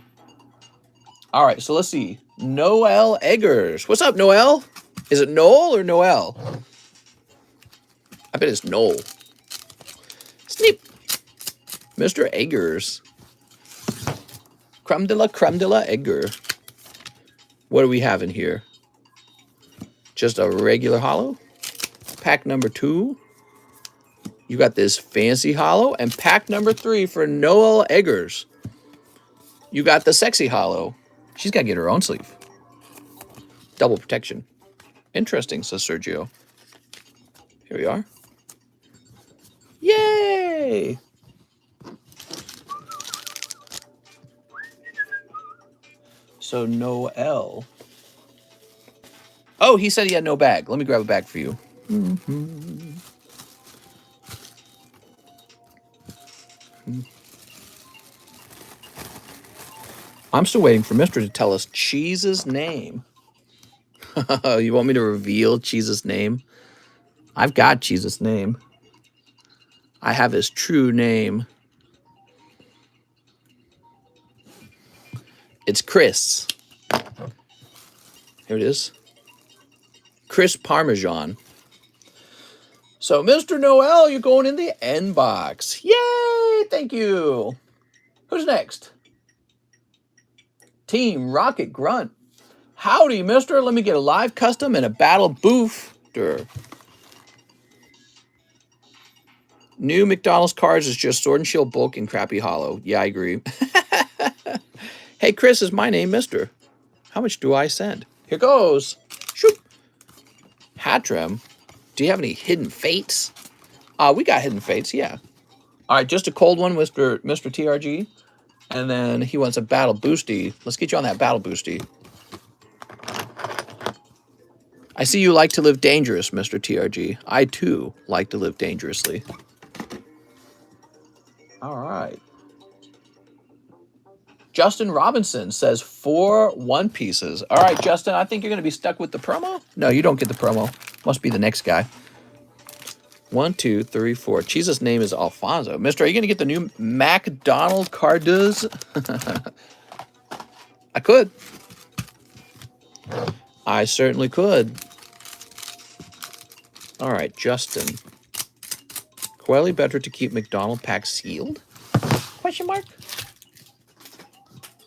All right, so let's see. Noel Eggers. What's up, Noel? Is it Noel or Noel? I bet it's Noel. It's Sneep. Mr. Eggers. Creme de la Egger. What do we have in here? Just a regular hollow. Pack number 2. You got this fancy hollow. And pack number 3 for Noel Eggers. You got the sexy hollow. She's got to get her own sleeve. Double protection. Interesting, says Sergio. Here we are. Yay! So Noel. Oh, he said he had no bag. Let me grab a bag for you. I'm still waiting for Mister to tell us Cheese's name. You want me to reveal Cheese's name? I've got Cheese's name. I have his true name. It's Chris. Here it is. Chris Parmesan. So, Mr. Noel, you're going in the N box. Yay! Thank you. Who's next? Team Rocket Grunt. Howdy, mister. Let me get a live custom and a battle booster. New McDonald's cards is just Sword and Shield bulk and crappy hollow. Yeah, I agree. Hey, Chris, is my name, mister. How much do I send? Here goes. Shoop. Hatram. Do you have any hidden fates? We got hidden fates, yeah. All right, just a cold one, Mr. TRG. And then he wants a battle boosty. Let's get you on that battle boosty. I see you like to live dangerous, Mr. TRG. I, too, like to live dangerously. All right. Justin Robinson says 4 One Pieces. All right, Justin, I think you're going to be stuck with the promo. No, you don't get the promo. Must be the next guy. 1, 2, 3, 4. Cheese's name is Alfonso. Mister, are you going to get the new McDonald cards? I could. I certainly could. All right, Justin. Quelly better to keep McDonald pack sealed? Question mark?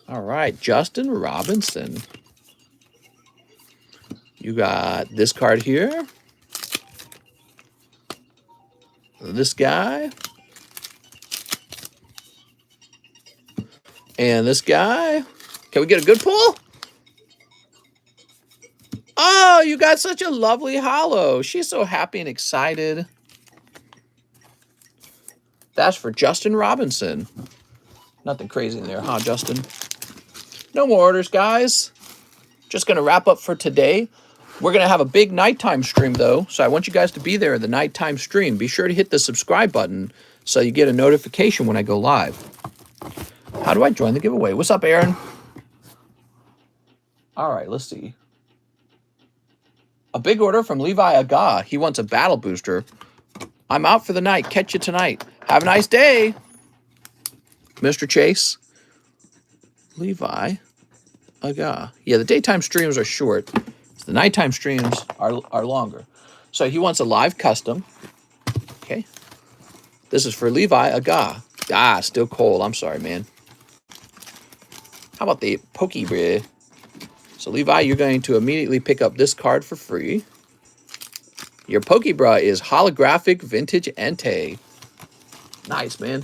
All right, Justin Robinson. You got this card here. This guy. And this guy. Can we get a good pull? Oh, you got such a lovely hollow. She's so happy and excited. That's for Justin Robinson. Nothing crazy in there, huh, Justin? No more orders, guys. Just going to wrap up for today. We're going to have a big nighttime stream, though, so I want you guys to be there in the nighttime stream. Be sure to hit the subscribe button so you get a notification when I go live. How do I join the giveaway? What's up, Aaron? All right, let's see. A big order from Levi Aga. He wants a battle booster. I'm out for the night. Catch you tonight. Have a nice day, Mr. Chase. Levi Aga. Yeah, the daytime streams are short. The nighttime streams are longer. So he wants a live custom. Okay. This is for Levi Aga. Ah, still cold. I'm sorry, man. How about the Pokebra? So Levi, you're going to immediately pick up this card for free. Your Pokebra is holographic vintage Entei. Nice, man.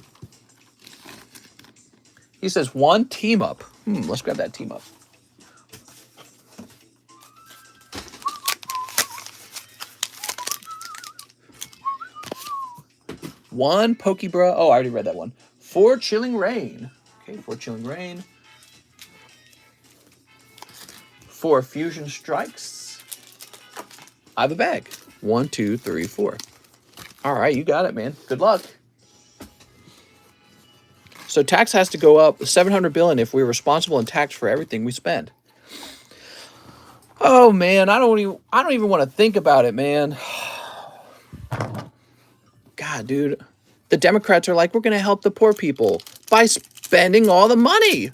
He says 1 team up. Let's grab that team up. One Pokebra. Oh, I already read that one. 4 Chilling Rain. Okay, 4 Chilling Rain. 4 Fusion Strikes. I have a bag. 1, 2, 3, 4. All right, you got it, man. Good luck. So tax has to go up 700 billion if we're responsible in tax for everything we spend. Oh man, I don't even want to think about it, man. God, dude. The Democrats are like, we're going to help the poor people by spending all the money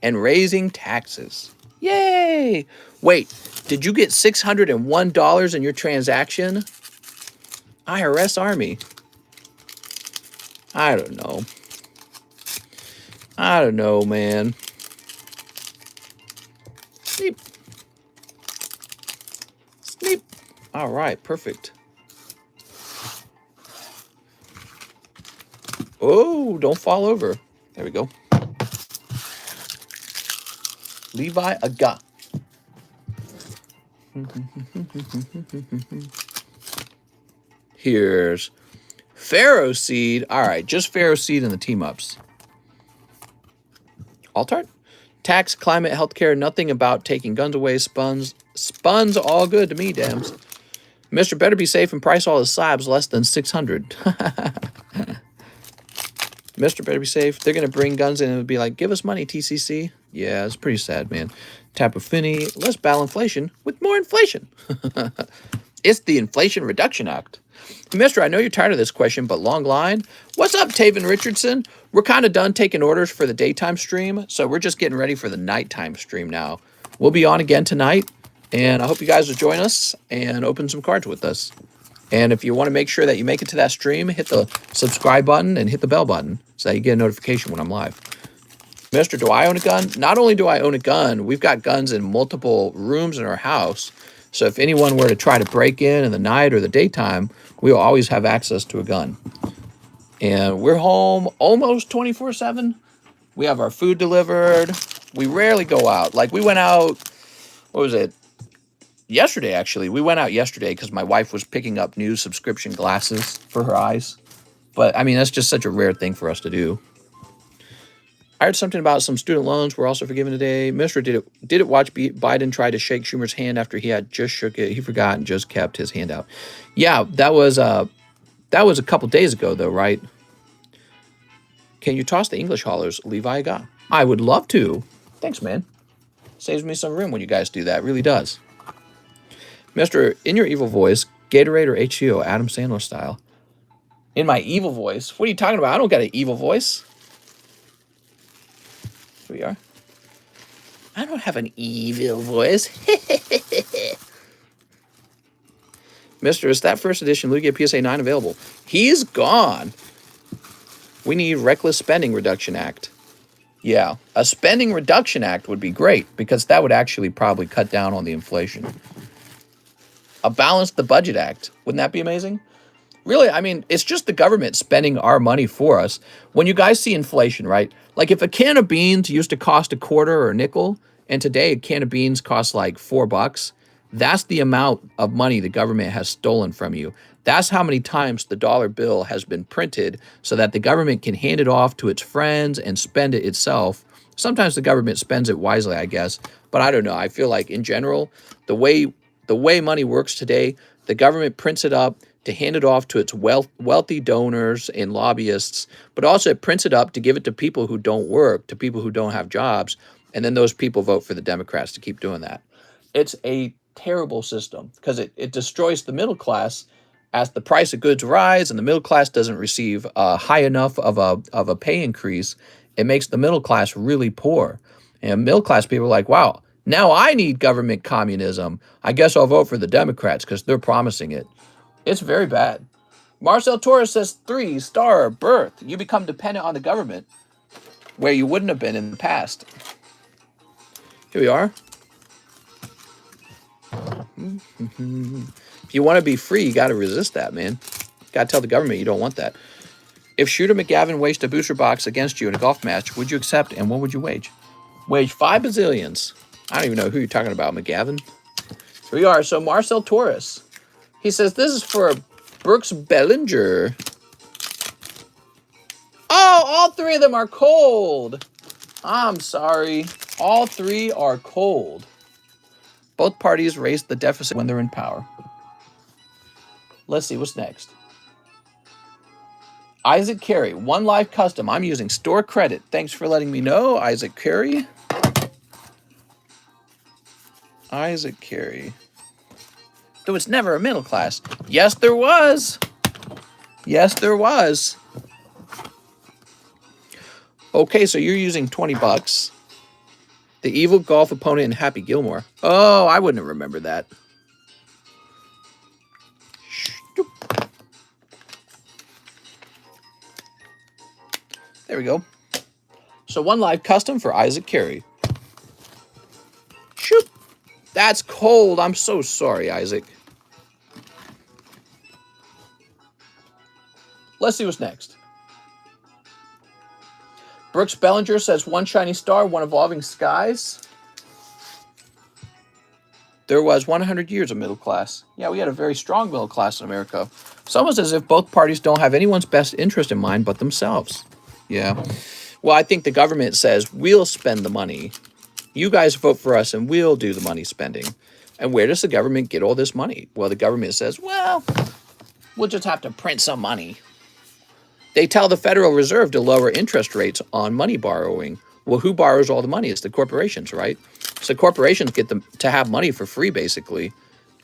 and raising taxes. Yay! Wait, did you get $601 in your transaction? IRS Army. I don't know. I don't know, man. Sleep. Sleep. All right, perfect. Oh, don't fall over. There we go. Levi Aga. Here's Pharaoh Seed. All right, just Pharaoh Seed in the team-ups. Altart? Tax, climate, healthcare, nothing about taking guns away. Spun's all good to me, dams. Mr. Better be safe and price all his slabs less than 600. Mr. Better be safe. They're going to bring guns in and be like, give us money, TCC. Yeah, it's pretty sad, man. Tap of Finney. Let's battle inflation with more inflation. It's the Inflation Reduction Act. Mister, I know you're tired of this question, but long line. What's up, Taven Richardson? We're kind of done taking orders for the daytime stream, so we're just getting ready for the nighttime stream now. We'll be on again tonight, and I hope you guys will join us and open some cards with us. And if you want to make sure that you make it to that stream, hit the subscribe button and hit the bell button so that you get a notification when I'm live. Mister, do I own a gun? Not only do I own a gun, we've got guns in multiple rooms in our house. So if anyone were to try to break in the night or the daytime, we'll always have access to a gun. And we're home almost 24/7. We have our food delivered. We rarely go out. Like we went out, what was it? Yesterday, actually. We went out yesterday because my wife was picking up new subscription glasses for her eyes. But, I mean, that's just such a rare thing for us to do. I heard something about some student loans were also forgiven today. Mister, did it watch Biden try to shake Schumer's hand after he had just shook it? He forgot and just kept his hand out. Yeah, that was a couple days ago, though, right? Can you toss the English haulers, Levi got? I would love to. Thanks, man. Saves me some room when you guys do that. It really does. Mister, in your evil voice, Gatorade or H2O, Adam Sandler style. In my evil voice? What are you talking about? I don't got an evil voice. Here we are. I don't have an evil voice. Mister, is that first edition Lugia PSA 9 available? He's gone. We need Reckless Spending Reduction Act. Yeah, a Spending Reduction Act would be great because that would actually probably cut down on the inflation. A Balance the Budget Act. Wouldn't that be amazing? Really, I mean, it's just the government spending our money for us. When you guys see inflation, right? Like if a can of beans used to cost a quarter or a nickel, and today a can of beans costs like $4, that's the amount of money the government has stolen from you. That's how many times the dollar bill has been printed so that the government can hand it off to its friends and spend it itself. Sometimes the government spends it wisely, I guess. But I don't know. I feel like in general, the way money works today, the government prints it up to hand it off to its wealthy donors and lobbyists, but also it prints it up to give it to people who don't work, to people who don't have jobs, and then those people vote for the Democrats to keep doing that. It's a terrible system because it destroys the middle class as the price of goods rise and the middle class doesn't receive high enough of a pay increase. It makes the middle class really poor. And middle class people are like, wow, now I need government communism. I guess I'll vote for the Democrats because they're promising it. It's very bad. Marcel Torres says 3-star birth. You become dependent on the government where you wouldn't have been in the past. Here we are. If you want to be free, you got to resist that, man. Got to tell the government you don't want that. If Shooter McGavin waged a booster box against you in a golf match, would you accept and what would you wage? Wage 5 bazillions. I don't even know who you're talking about, McGavin. Here we are. So Marcel Torres. He says, this is for Brooks Bellinger. Oh, all 3 of them are cold. I'm sorry. All 3 are cold. Both parties raise the deficit when they're in power. Let's see what's next. Isaac Carey, One Life Custom. I'm using store credit. Thanks for letting me know, Isaac Carey. Isaac Carey. There was never a middle class. Yes, there was. Yes, there was. Okay, so you're using $20. The evil golf opponent in Happy Gilmore. Oh, I wouldn't remember that. There we go. So one live custom for Isaac Carey. Shoop. That's cold. I'm so sorry, Isaac. Let's see what's next. Brooks Bellinger says, one shiny star, one evolving skies. There was 100 years of middle class. Yeah, we had a very strong middle class in America. It's almost as if both parties don't have anyone's best interest in mind but themselves. Yeah. Well, I think the government says, we'll spend the money. You guys vote for us and we'll do the money spending. And where does the government get all this money? Well, the government says, well, we'll just have to print some money. They tell the Federal Reserve to lower interest rates on money borrowing. Well, who borrows all the money? It's the corporations, right? So corporations get them to have money for free, basically.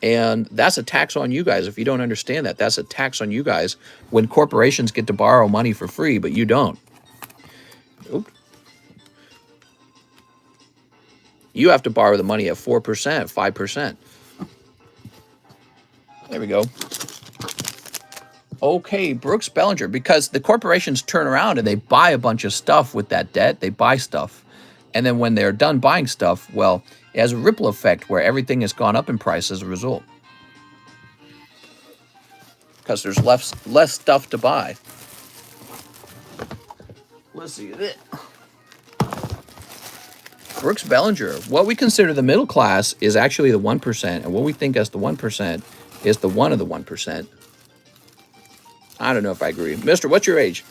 And that's a tax on you guys. If you don't understand that, that's a tax on you guys when corporations get to borrow money for free, but you don't. Oop. You have to borrow the money at 4%, 5%. There we go. Okay, Brooks Bellinger, because the corporations turn around and they buy a bunch of stuff with that debt. They buy stuff. And then when they're done buying stuff, well, it has a ripple effect where everything has gone up in price as a result. Because there's less stuff to buy. Let's see it. Brooks Bellinger, what we consider the middle class is actually the 1%, and what we think as the 1% is the one of the 1%. I don't know if I agree. Mister, what's your age?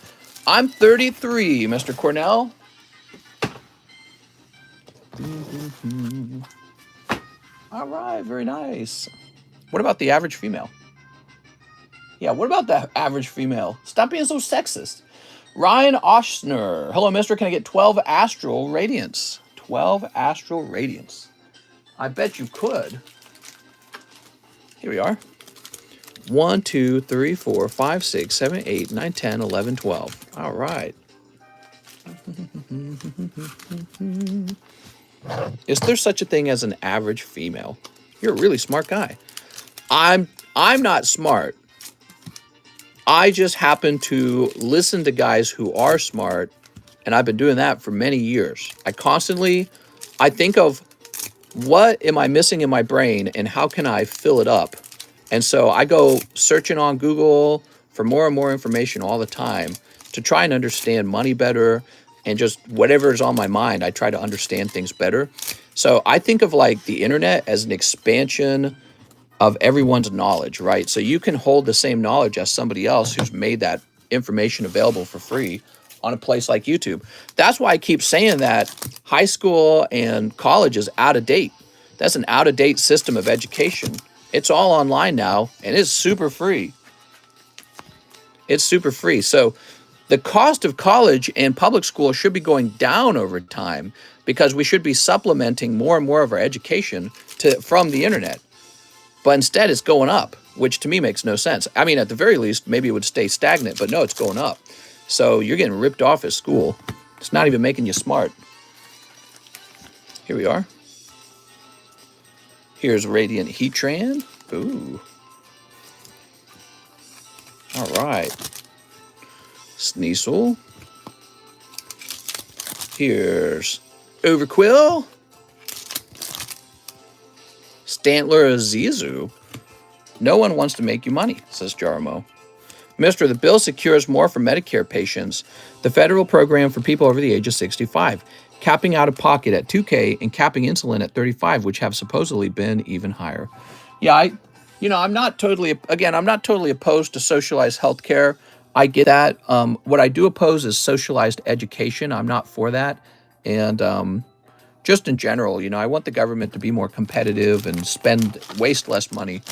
I'm 33, Mr. Cornell. All right, very nice. What about the average female? Yeah, what about the average female? Stop being so sexist. Ryan Oshner. Hello, mister. Can I get 12 astral radiance? 12 astral radiance. I bet you could. Here we are. 1, 2, 3, 4, 5, 6, 7, 8, 9, 10, 11, 12. All right. Is there such a thing as an average female? You're a really smart guy. I'm not smart. I just happen to listen to guys who are smart, and I've been doing that for many years. I think of what am I missing in my brain and how can I fill it up? And so I go searching on Google for more and more information all the time to try and understand money better, and just whatever is on my mind, I try to understand things better. So I think of like the internet as an expansion of everyone's knowledge, right? So you can hold the same knowledge as somebody else who's made that information available for free on a place like YouTube. That's why I keep saying that high school and college is out of date. That's an out-of-date system of education. It's all online now, and it's super free. It's super free. So the cost of college and public school should be going down over time because we should be supplementing more and more of our education from the internet. But instead, it's going up, which to me makes no sense. I mean, at the very least, maybe it would stay stagnant, but no, it's going up. So you're getting ripped off at school. It's not even making you smart. Here we are. Here's Radiant Heatran. Ooh. All right. Sneasel. Here's Overquill. Stantler Azizu. No one wants to make you money, says Jarmo. Mister, the bill secures more for Medicare patients. The federal program for people over the age of 65, capping out of pocket at $2K and capping insulin at $35, which have supposedly been even higher. Yeah, I'm not totally opposed to socialized healthcare. I get that. What I do oppose is socialized education. I'm not for that. And just in general, I want the government to be more competitive and waste less money.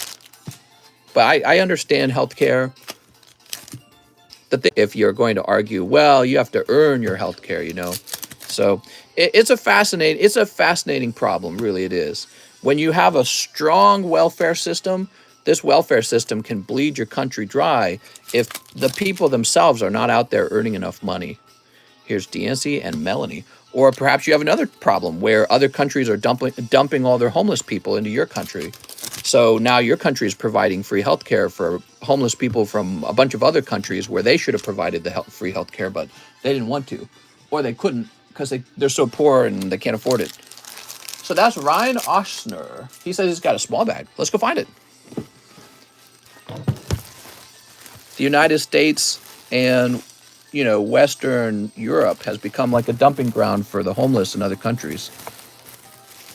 But I understand healthcare. If you're going to argue, well, you have to earn your health care, So it's a fascinating problem, really it is. When you have a strong welfare system, this welfare system can bleed your country dry if the people themselves are not out there earning enough money. Here's Dancy and Melanie. Or perhaps you have another problem where other countries are dumping all their homeless people into your country. So now your country is providing free healthcare for homeless people from a bunch of other countries where they should have provided the free healthcare, but they didn't want to, or they couldn't because they're so poor and they can't afford it. So that's Ryan Oshner. He says he's got a small bag. Let's go find it. The United States and, Western Europe has become like a dumping ground for the homeless in other countries.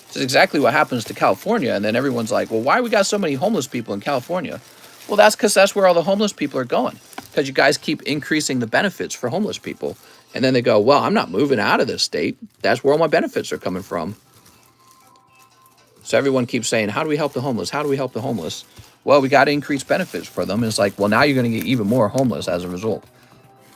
This is exactly what happens to California. And then everyone's like, well, why we got so many homeless people in California? Well, that's because that's where all the homeless people are going. Because you guys keep increasing the benefits for homeless people. And then they go, well, I'm not moving out of this state. That's where all my benefits are coming from. So everyone keeps saying, how do we help the homeless? How do we help the homeless? Well, we got to increase benefits for them. And it's like, well, now you're going to get even more homeless as a result.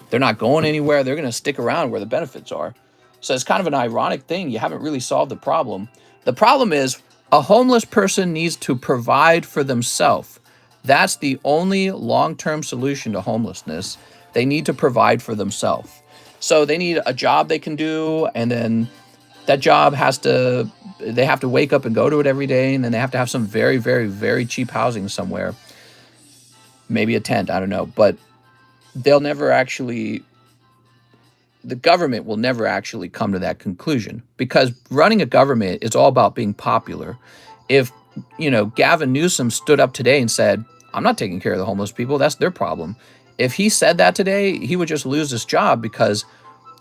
They're not going anywhere. They're going to stick around where the benefits are. So it's kind of an ironic thing. You haven't really solved the problem. The problem is a homeless person needs to provide for themselves. That's the only long-term solution to homelessness. They need to provide for themselves. So they need a job they can do, and then that job they have to wake up and go to it every day, and then they have to have some very, very, very cheap housing somewhere. Maybe a tent, I don't know. But the government will never actually come to that conclusion, because running a government is all about being popular. If, Gavin Newsom stood up today and said, I'm not taking care of the homeless people, that's their problem. If he said that today, he would just lose his job, because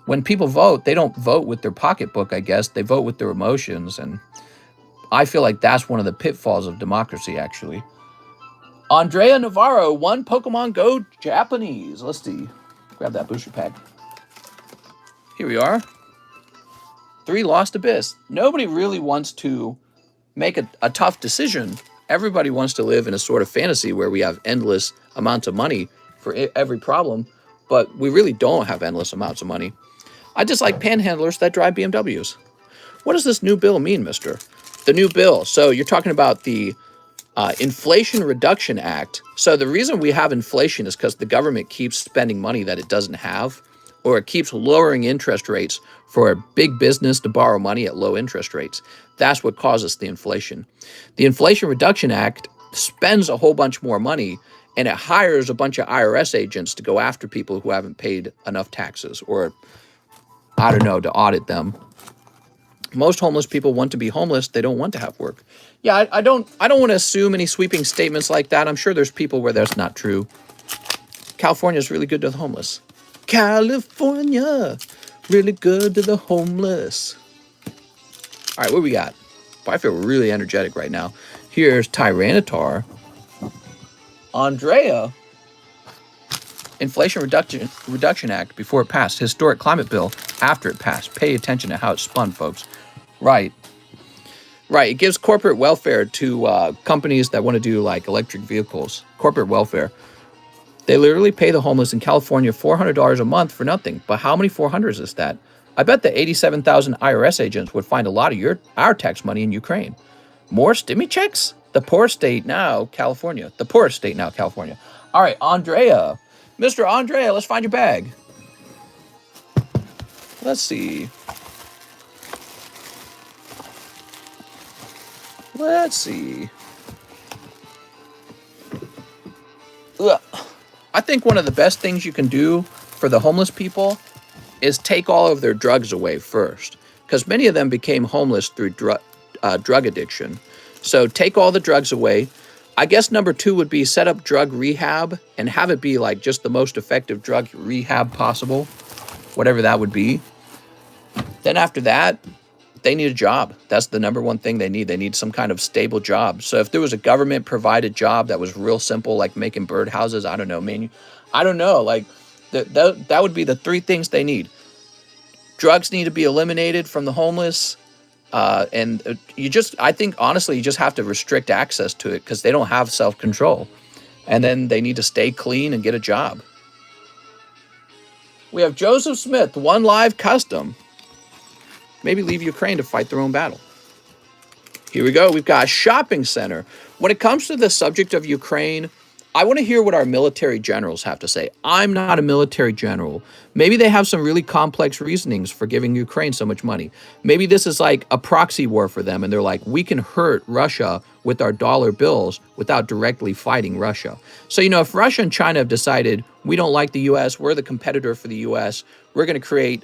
when people vote, they don't vote with their pocketbook, I guess. They vote with their emotions. And I feel like that's one of the pitfalls of democracy, actually. Andrea Navarro, 1 Pokemon Go Japanese. Let's see. Grab that booster pack. Here we are. 3 Lost Abyss. Nobody really wants to make a tough decision. Everybody wants to live in a sort of fantasy where we have endless amounts of money for every problem, but we really don't have endless amounts of money. I dislike panhandlers that drive BMWs. What does this new bill mean, mister? The new bill. So you're talking about the Inflation Reduction Act. So the reason we have inflation is because the government keeps spending money that it doesn't have, or it keeps lowering interest rates for a big business to borrow money at low interest rates. That's what causes the inflation. The Inflation Reduction Act spends a whole bunch more money, and it hires a bunch of IRS agents to go after people who haven't paid enough taxes, or, I don't know, to audit them. Most homeless people want to be homeless. They don't want to have work. Yeah, I don't want to assume any sweeping statements like that. I'm sure there's people where that's not true. California is really good to the homeless. California, really good to the homeless. All right, what we got? I feel really energetic right now. Here's Tyranitar. Andrea. Inflation Reduction Act before it passed. Historic climate bill after it passed. Pay attention to how it's spun, folks. Right. It gives corporate welfare to companies that want to do like electric vehicles. Corporate welfare. They literally pay the homeless in California $400 a month for nothing. But how many 400s is that? I bet the 87,000 IRS agents would find a lot of our tax money in Ukraine. More stimmy checks? The poor state now, California. The poorest state now, California. All right, Andrea. Mr. Andrea, let's find your bag. Let's see. Ugh. I think one of the best things you can do for the homeless people is take all of their drugs away first, because many of them became homeless through drug addiction. So take all the drugs away. I guess number 2 would be set up drug rehab and have it be like just the most effective drug rehab possible, whatever that would be. Then after that, they need a job. That's the number 1 thing they need. They need some kind of stable job. So if there was a government provided job that was real simple, like making birdhouses, I don't know, like that would be the 3 things they need. Drugs need to be eliminated from the homeless. And I think honestly, you just have to restrict access to it because they don't have self-control. And then they need to stay clean and get a job. We have Joseph Smith, 1 Live Custom. Maybe leave Ukraine to fight their own battle. Here we go. We've got a shopping center. When it comes to the subject of Ukraine, I want to hear what our military generals have to say. I'm not a military general. Maybe they have some really complex reasonings for giving Ukraine so much money. Maybe this is like a proxy war for them, and they're like, we can hurt Russia with our dollar bills without directly fighting Russia. So, you know, if Russia and China have decided we don't like the U.S., we're the competitor for the U.S., we're going to create,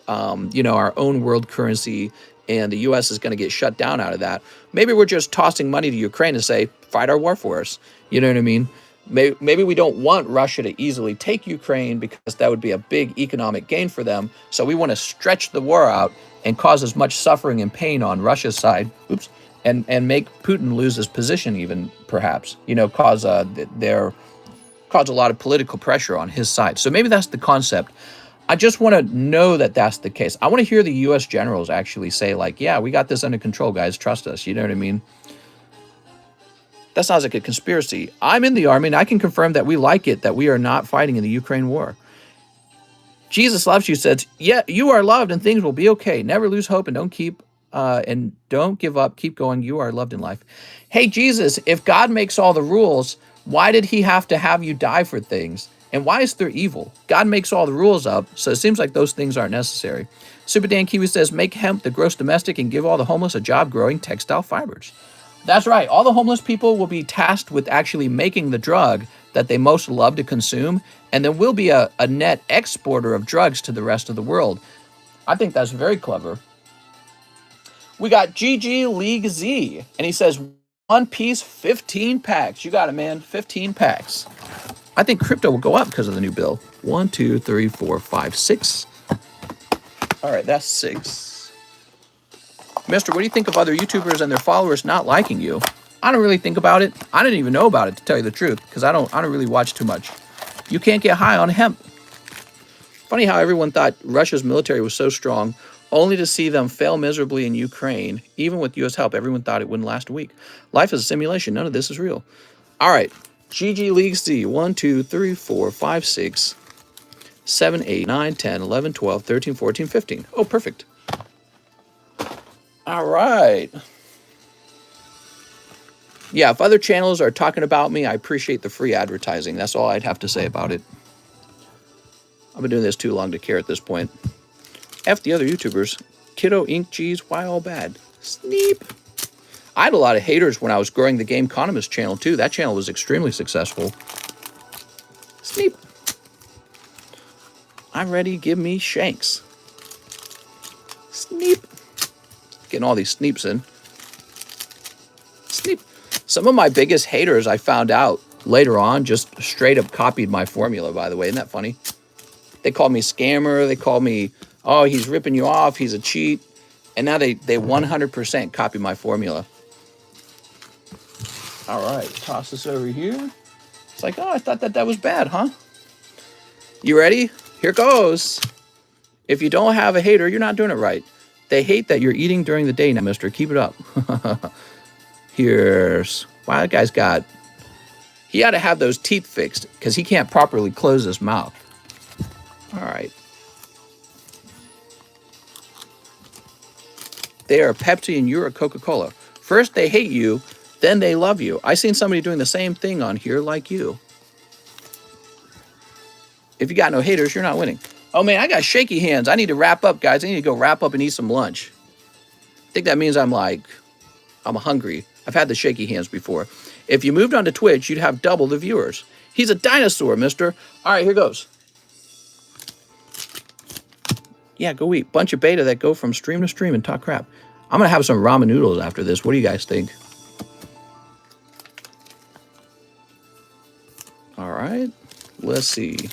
you know, our own world currency, and the U.S. is going to get shut down out of that. Maybe we're just tossing money to Ukraine to say, fight our war for us. You know what I mean? Maybe we don't want Russia to easily take Ukraine because that would be a big economic gain for them. So we want to stretch the war out and cause as much suffering and pain on Russia's side, and make Putin lose his position even, perhaps, you know, cause a lot of political pressure on his side. So maybe that's the concept. I just want to know that that's the case. I want to hear the U.S. generals actually say, like, yeah, we got this under control, guys. Trust us. You know what I mean? That sounds like a conspiracy. I'm in the army, and I can confirm that we like it, that we are not fighting in the Ukraine war. Jesus loves you says, yeah, you are loved, and things will be okay. Never lose hope, and don't give up. Keep going. You are loved in life. Hey, Jesus, if God makes all the rules, why did he have to have you die for things? And why is there evil? God makes all the rules up, so it seems like those things aren't necessary. Super Dan Kiwi says, make hemp the gross domestic and give all the homeless a job growing textile fibers. That's right. All the homeless people will be tasked with actually making the drug that they most love to consume, and then we'll be a net exporter of drugs to the rest of the world. I think that's very clever. We got GG League Z, and he says, one piece, 15 packs. You got it, man. 15 packs. I think crypto will go up because of the new bill. 1, 2, 3, 4, 5, 6. All right, that's 6. Mister, what do you think of other YouTubers and their followers not liking you? I don't really think about it. I didn't even know about it, to tell you the truth, because I don't really watch too much. You can't get high on hemp. Funny how everyone thought Russia's military was so strong, only to see them fail miserably in Ukraine. Even with U.S. help, everyone thought it wouldn't last a week. Life is a simulation. None of this is real. All right. GG League C. 1, 2, 3, 4, 5, 6, 7, 8, 9, 10, 11, 12, 13, 14, 15. Oh, perfect. All right. Yeah, if other channels are talking about me, I appreciate the free advertising. That's all I'd have to say about it. I've been doing this too long to care at this point. F the other YouTubers. Kiddo, Ink, G's, why all bad? Sneep. I had a lot of haters when I was growing the TheCardconomist channel too. That channel was extremely successful. Sneep. I'm ready, give me shanks. Sneep. Getting all these sneeps in. Sneep. Some of my biggest haters, I found out later on, just straight up copied my formula, by the way. Isn't that funny? They called me scammer. They called me, oh, he's ripping you off. He's a cheat. And now they 100% copy my formula. All right, toss this over here. It's like, oh, I thought that was bad, huh? You ready? Here goes. If you don't have a hater, you're not doing it right. They hate that you're eating during the day now, mister. Keep it up. Here's... Wow, that guy's got... He ought to have those teeth fixed because he can't properly close his mouth. All right. They are Pepsi and you're a Coca-Cola. First they hate you, then they love you. I seen somebody doing the same thing on here like you. If you got no haters, you're not winning. Oh man, I got shaky hands. I need to wrap up, guys. I need to go wrap up and eat some lunch. I think that means I'm hungry. I've had the shaky hands before. If you moved on to Twitch, you'd have double the viewers. He's a dinosaur, mister. All right, here goes. Yeah, go eat. Bunch of beta that go from stream to stream and talk crap. I'm going to have some ramen noodles after this. What do you guys think? All right. Let's see.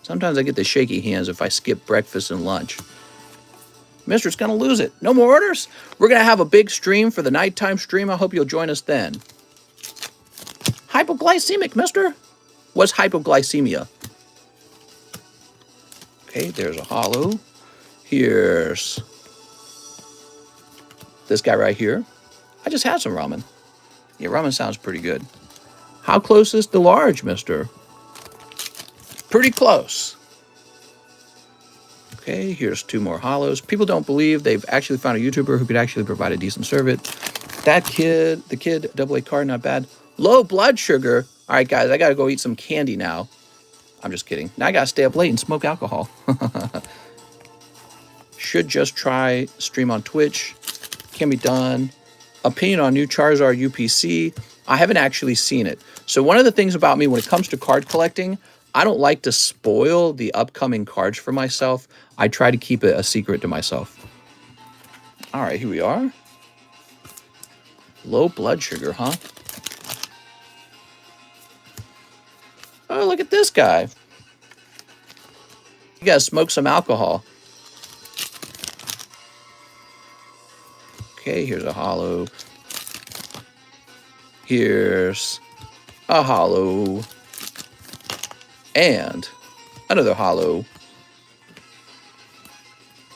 Sometimes I get the shaky hands if I skip breakfast and lunch. Mister's going to lose it. No more orders? We're going to have a big stream for the nighttime stream. I hope you'll join us then. Hypoglycemic, mister? What's hypoglycemia? Okay, there's a hollow. Here's this guy right here. I just had some ramen. Yeah, ramen sounds pretty good. How close is the large, mister? Pretty close. Okay, here's 2 more hollows. People don't believe they've actually found a YouTuber who could actually provide a decent service. That kid, the kid, AA card, not bad. Low blood sugar. All right, guys, I got to go eat some candy now. I'm just kidding. Now I got to stay up late and smoke alcohol. Should just try stream on Twitch. Can be done. Opinion on new Charizard UPC. I haven't actually seen it. So one of the things about me when it comes to card collecting, I don't like to spoil the upcoming cards for myself. I try to keep it a secret to myself. All right, here we are. Low blood sugar, huh? Oh, look at this guy. You gotta smoke some alcohol. Okay, here's a hollow. Here's a hollow. And another hollow.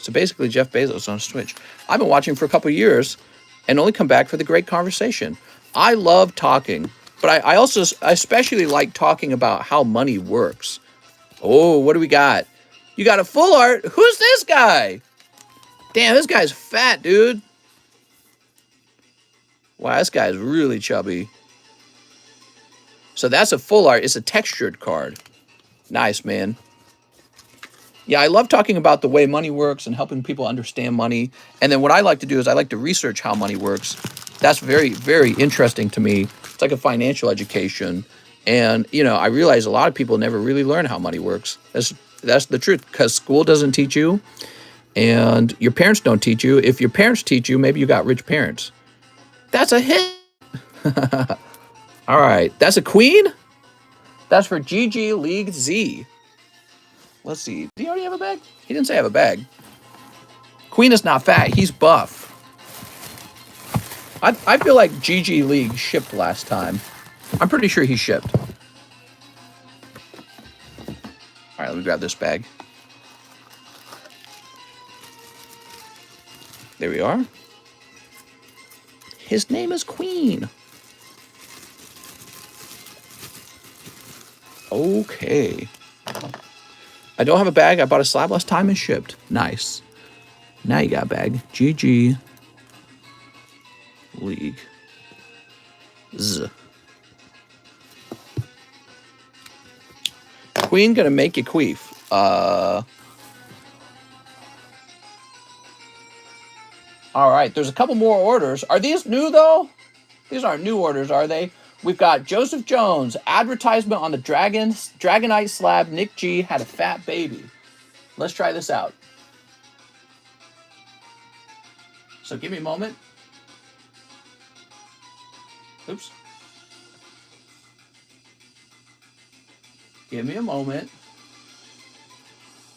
So basically Jeff Bezos on Twitch. I've been watching for a couple years and only come back for the great conversation. I love talking, but I especially like talking about how money works. Oh, what do we got? You got a full art? Who's this guy? Damn, this guy's fat, dude. Wow, this guy's really chubby. So that's a full art. It's a textured card. Nice, man. Yeah, I love talking about the way money works and helping people understand money. And then what I like to do is I like to research how money works. That's very, very interesting to me. It's like a financial education. And, you know, I realize a lot of people never really learn how money works. That's the truth, because school doesn't teach you and your parents don't teach you. If your parents teach you, maybe you got rich parents. That's a hit. All right. That's a queen. That's for GG League Z. Let's see. Did he already have a bag? He didn't say have a bag. Queen is not fat. He's buff. I feel like GG League shipped last time. I'm pretty sure he shipped. All right, let me grab this bag. There we are. His name is Queen. Okay. I don't have a bag. I bought a slab last time and shipped. Nice. Now you got a bag. GG League. Z. Queen gonna make you queef. All right, there's a couple more orders. Are these new though? These aren't new orders, are they? We've got Joseph Jones, advertisement on the Dragonite slab. Nick G had a fat baby. Let's try this out. So give me a moment. Oops. Give me a moment.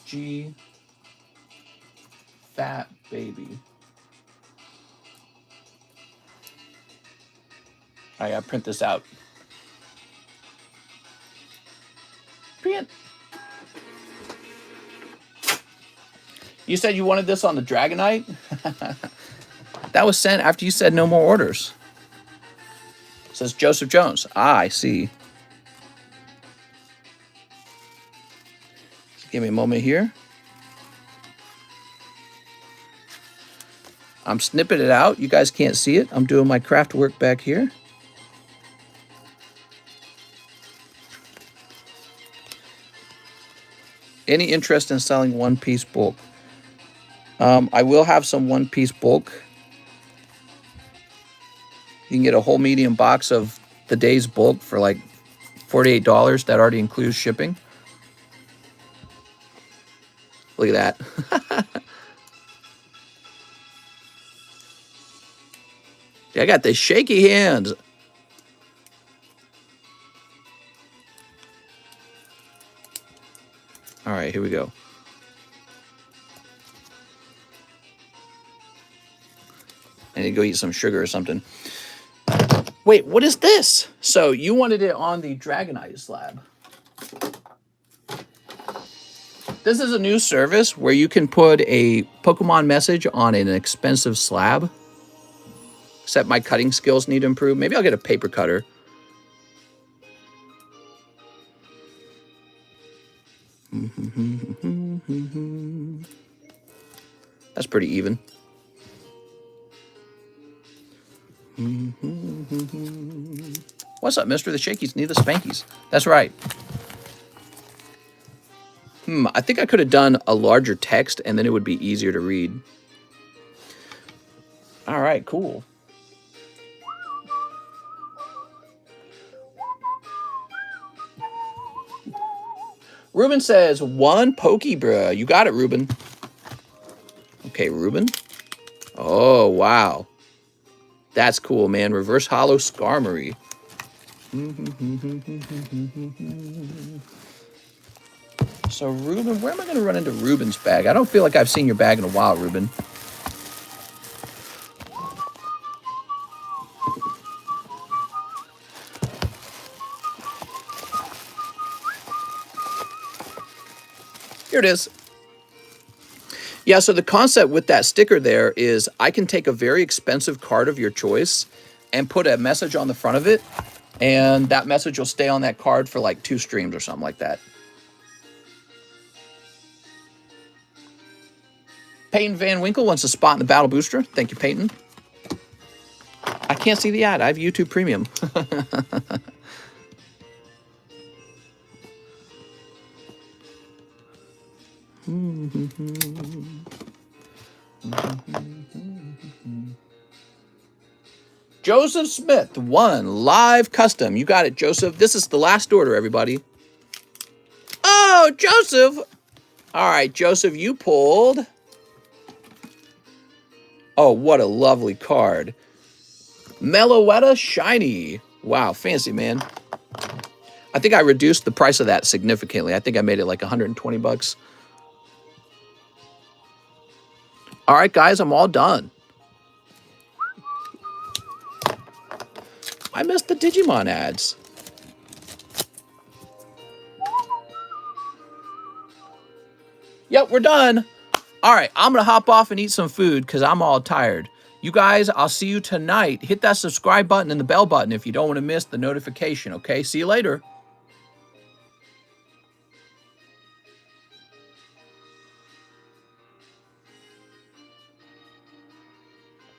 G, fat baby. I gotta print this out. Print. You said you wanted this on the Dragonite? That was sent after you said no more orders. It says Joseph Jones. Ah, I see. Give me a moment here. I'm snipping it out. You guys can't see it. I'm doing my craft work back here. Any interest in selling one-piece bulk? I will have some one-piece bulk. You can get a whole medium box of the day's bulk for like $48. That already includes shipping. Look at that. I got the shaky hands. All right, here we go. I need to go eat some sugar or something. Wait, what is this? So you wanted it on the Dragonite slab. This is a new service where you can put a Pokemon message on an expensive slab. Except my cutting skills need to improve. Maybe I'll get a paper cutter. That's pretty even. What's up, mister? The shakies need the spankies. That's right. I think I could have done a larger text and then it would be easier to read. All right, cool. Ruben says, 1 pokey, bruh. You got it, Ruben. Okay, Ruben. Oh, wow. That's cool, man. Reverse hollow Skarmory. So, Ruben, where am I going to run into Ruben's bag? I don't feel like I've seen your bag in a while, Ruben. Here it is. Yeah, so the concept with that sticker there is I can take a very expensive card of your choice and put a message on the front of it, and that message will stay on that card for like 2 streams or something like that. Peyton Van Winkle wants a spot in the Battle Booster. Thank you, Peyton. I can't see the ad. I have YouTube Premium. Joseph Smith, 1 live custom. You got it, Joseph. This is the last order, everybody. Oh, Joseph. All right, Joseph, you pulled. Oh, what a lovely card. Meloetta Shiny. Wow, fancy, man. I think I reduced the price of that significantly. I think I made it like 120 bucks. All right, guys, I'm all done. I missed the Digimon ads. Yep, we're done. All right, I'm going to hop off and eat some food because I'm all tired. You guys, I'll see you tonight. Hit that subscribe button and the bell button if you don't want to miss the notification, okay? See you later.